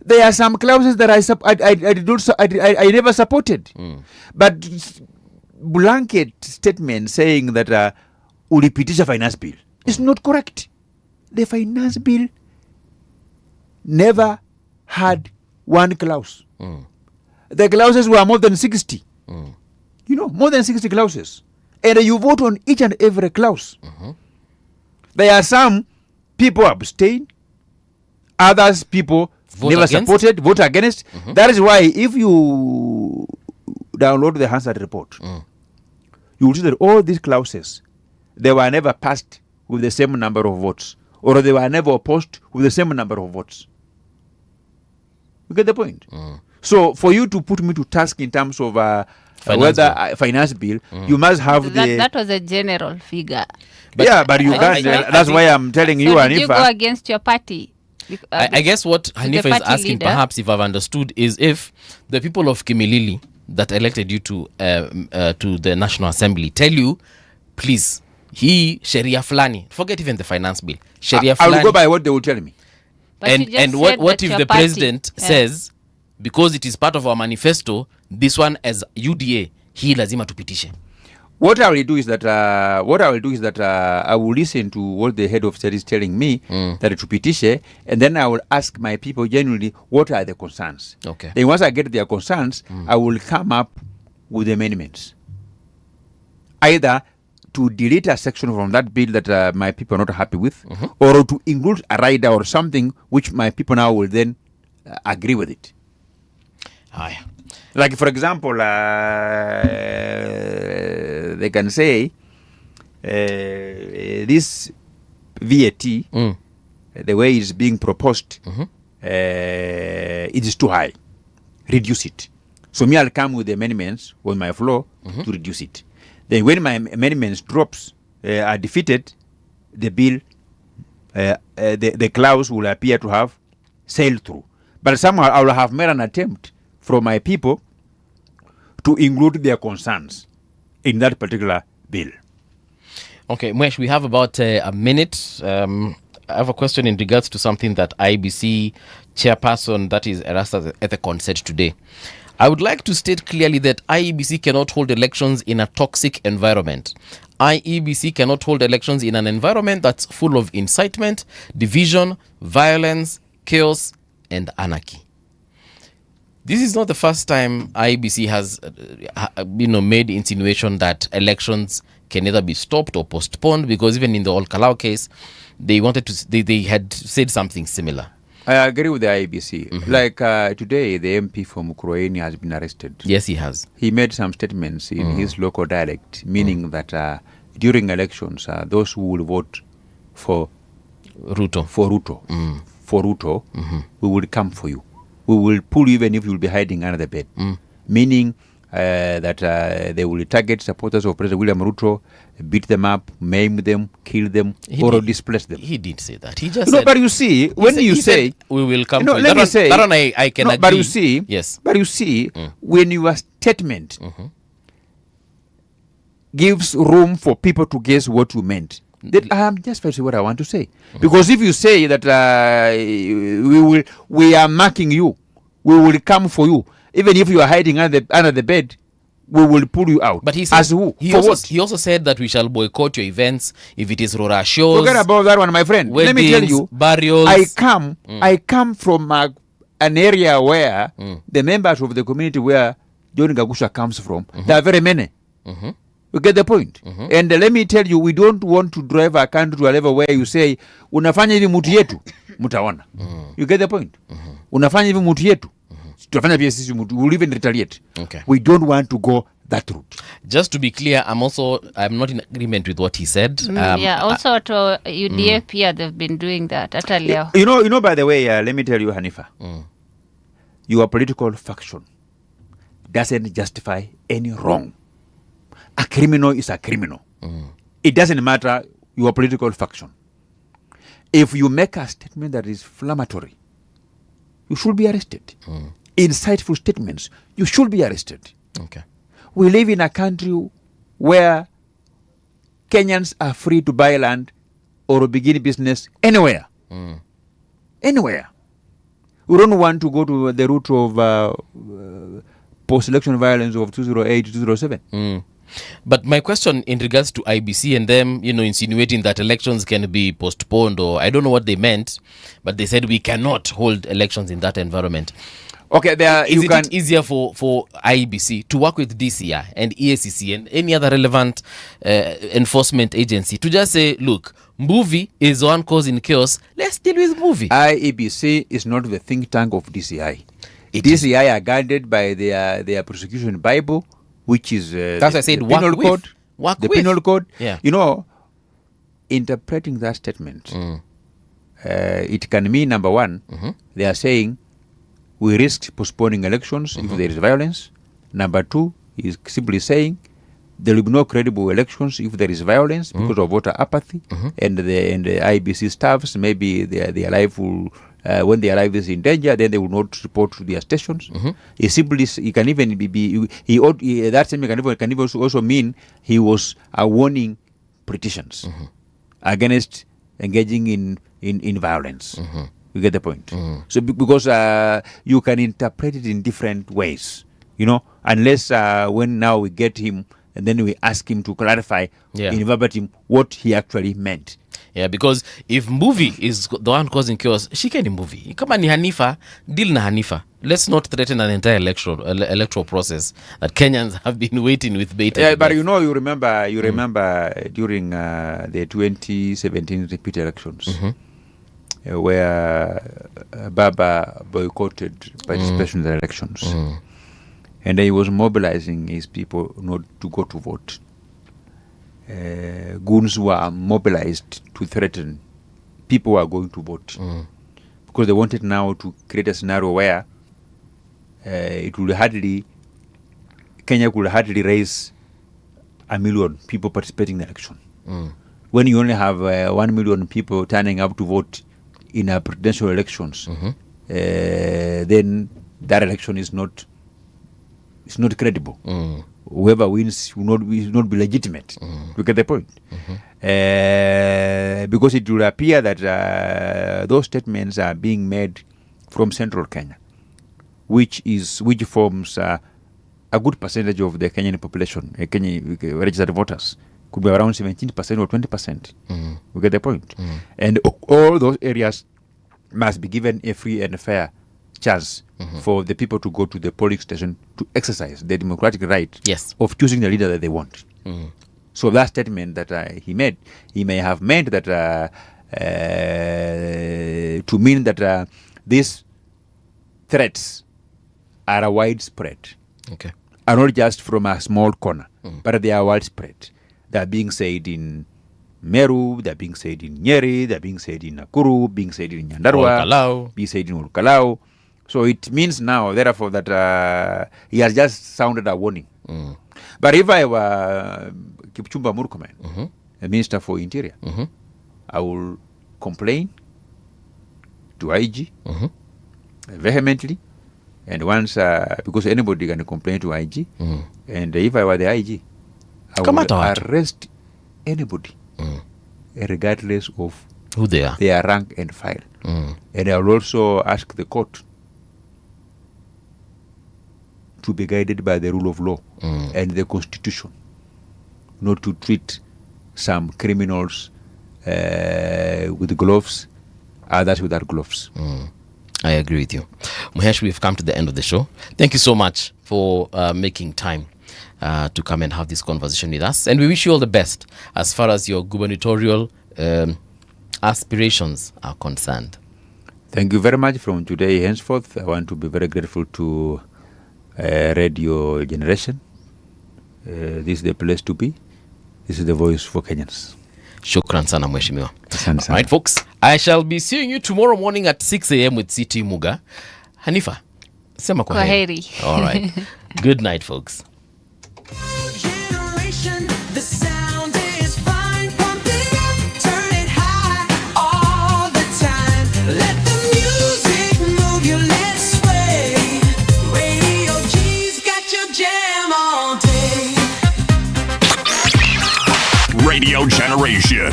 There are some clauses that I never supported. But blanket statement saying that ulipitisha finance bill is not correct. The finance bill never had one clause. The clauses were more than 60. More than 60 clauses. And you vote on each and every clause. There are some people abstain, others people vote against. That is why if you download the Hansard report, you will see that all these clauses, they were never passed with the same number of votes, or they were never opposed with the same number of votes. You get the point? So for you to put me to task in terms of finance bill, you must have that was a general figure. But you can't. That's why I'm telling you, so Hanifa. did you go against your party? I guess what Hanifa is party asking, leader. perhaps if I've understood, is if the people of Kimilili that elected you to the National Assembly tell you, please, he Sharia Fulani, forget even the finance bill, Sharia I will Fulani. go by what they will tell me. But you And, just and said what that if your the party- president says, because it is part of our manifesto, this one as UDA, hii lazima tupitishe. What I will do is that I will listen to what the head of state is telling me that to petition, and then I will ask my people genuinely what are the concerns. Okay. Then once I get their concerns, I will come up with amendments, either to delete a section from that bill that my people are not happy with, or to include a rider or something which my people now will then agree with it. Aye. Like, for example, they can say this VAT, the way it's being proposed, it is too high. Reduce it. So me, I'll come with amendments on my floor to reduce it. Then when my amendments are defeated, the bill, the clause will appear to have sailed through. But somehow I will have made an attempt from my people to include their concerns in that particular bill. Okay, Mwesh, we have about a minute. I have a question in regards to something that IBC chairperson, that is Barasa, Ethicon, said today. I would like to state clearly that IEBC cannot hold elections in a toxic environment. IEBC cannot hold elections in an environment that's full of incitement, division, violence, chaos, and anarchy. This is not the first time IEBC has made insinuation that elections can either be stopped or postponed, because even in the Ol Kalou case, they had said something similar. I agree with the IEBC. Like today, the MP from Ukraine has been arrested. Yes, he has. He made some statements in his local dialect, meaning that during elections, those who will vote for Ruto, we will come for you. We will pull you even if you will be hiding under the bed. Meaning that they will target supporters of President William Ruto, beat them up, maim them, kill them, or displace them. He didn't say that. He just No, said, but you see, when you say we will come no, for you. let me say that one I can no, agree. but you see, yes. But you see, when your statement gives room for people to guess what you meant, that I am just saying what I want to say. Because if you say that we are marking you, we will come for you, even if you are hiding under the bed, we will pull you out. But he said, as who? He For also, what? he also said that we shall boycott your events if it is Rora shows. Forget about that one, my friend. Weddings, Let me tell you, burials. I come from an area where the members of the community where John Gagusha comes from, there are very many. You get the point? And let me tell you, we don't want to drive our country to a level where you say, unafanya hivi mutu yetu, mutaona. You get the point? Unafanya hivi mutu yetu, tutafanya pia sisi mutu, we'll even retaliate. Okay. We don't want to go that route. Just to be clear, I'm not in agreement with what he said. Also to UDA pia, they've been doing that. Hata leo. You know, by the way, let me tell you, Hanifa, your political faction doesn't justify any wrong. A criminal is a criminal. It doesn't matter your political faction. If you make a statement that is inflammatory, you should be arrested. Insightful statements, you should be arrested. Okay. We live in a country where Kenyans are free to buy land or begin business anywhere. Anywhere. We don't want to go to the route of post-election violence of 2008 to 2007. But my question in regards to IBC and them, insinuating that elections can be postponed, or I don't know what they meant, but they said we cannot hold elections in that environment. Okay, Is it easier for IBC to work with DCI and EACC and any other relevant enforcement agency to just say, look, Mbuvi is one causing chaos, let's deal with Mbuvi? IEBC is not the think tank of DCI. DCI are guided by their prosecution Bible, which is that's why I said the penal code. Penal code. Yeah. Interpreting that statement, it can mean, number one, they are saying we risk postponing elections if there is violence. Number two is simply saying there will be no credible elections if there is violence because of voter apathy, and the IBC staffs, maybe their life will when their life is in danger, then they will not report to their stations. He simply, he can even that same can even also mean he was warning politicians against engaging in violence. You get the point? So because you can interpret it in different ways, unless when now we get him and then we ask him to clarify in verbatim what he actually meant. Yeah, because if Mbuvi is the one causing chaos, she can Mbuvi. Kama ni Hanifa, deal na Hanifa. Let's not threaten an entire electoral process that Kenyans have been waiting with bated. Yeah, but you remember during the 2017 repeat elections, where Baba boycotted participation in the elections, and he was mobilizing his people not to go to vote. Goons were mobilized to threaten people who are going to vote because they wanted now to create a scenario where Kenya could hardly raise 1 million people participating in the election. When you only have 1 million people turning up to vote in a presidential elections, then that election is not credible. Whoever wins will not be legitimate. You get the point? Because it will appear that those statements are being made from central Kenya, which forms a good percentage of the Kenyan population, Kenyan registered voters, could be around 17% or 20%. You get the point? And all those areas must be given a free and fair chance for the people to go to the polling station to exercise their democratic right of choosing the leader that they want. So that statement that he made, he may have meant that to mean that these threats are widespread, are not just from a small corner, but they are widespread. They are being said in Meru, they are being said in Nyeri, they are being said in Nakuru, being said in Nyandarua, being said in Olkalau. So it means now, therefore, that he has just sounded a warning. But if I were Kipchumba Murkomen, the Minister for Interior, I will complain to IG vehemently. And once, because anybody can complain to IG, and if I were the IG, I would arrest anybody, regardless of who they are, their rank and file. And I will also ask the court to be guided by the rule of law and the constitution, not to treat some criminals with gloves, others without gloves. I agree with you. Muhesh, we've come to the end of the show. Thank you so much for making time to come and have this conversation with us. And we wish you all the best as far as your gubernatorial aspirations are concerned. Thank you very much. From today henceforth, I want to be very grateful to Radio Generation. This is the place to be. This is the voice for Kenyans. Shukran sana mheshimiwa. All right, folks. I shall be seeing you tomorrow morning at 6 a.m. with CT Muga. Hanifa, sema kwaheri. All right. Good night, folks. Radio Generation,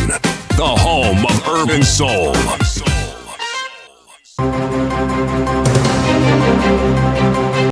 the home of urban soul.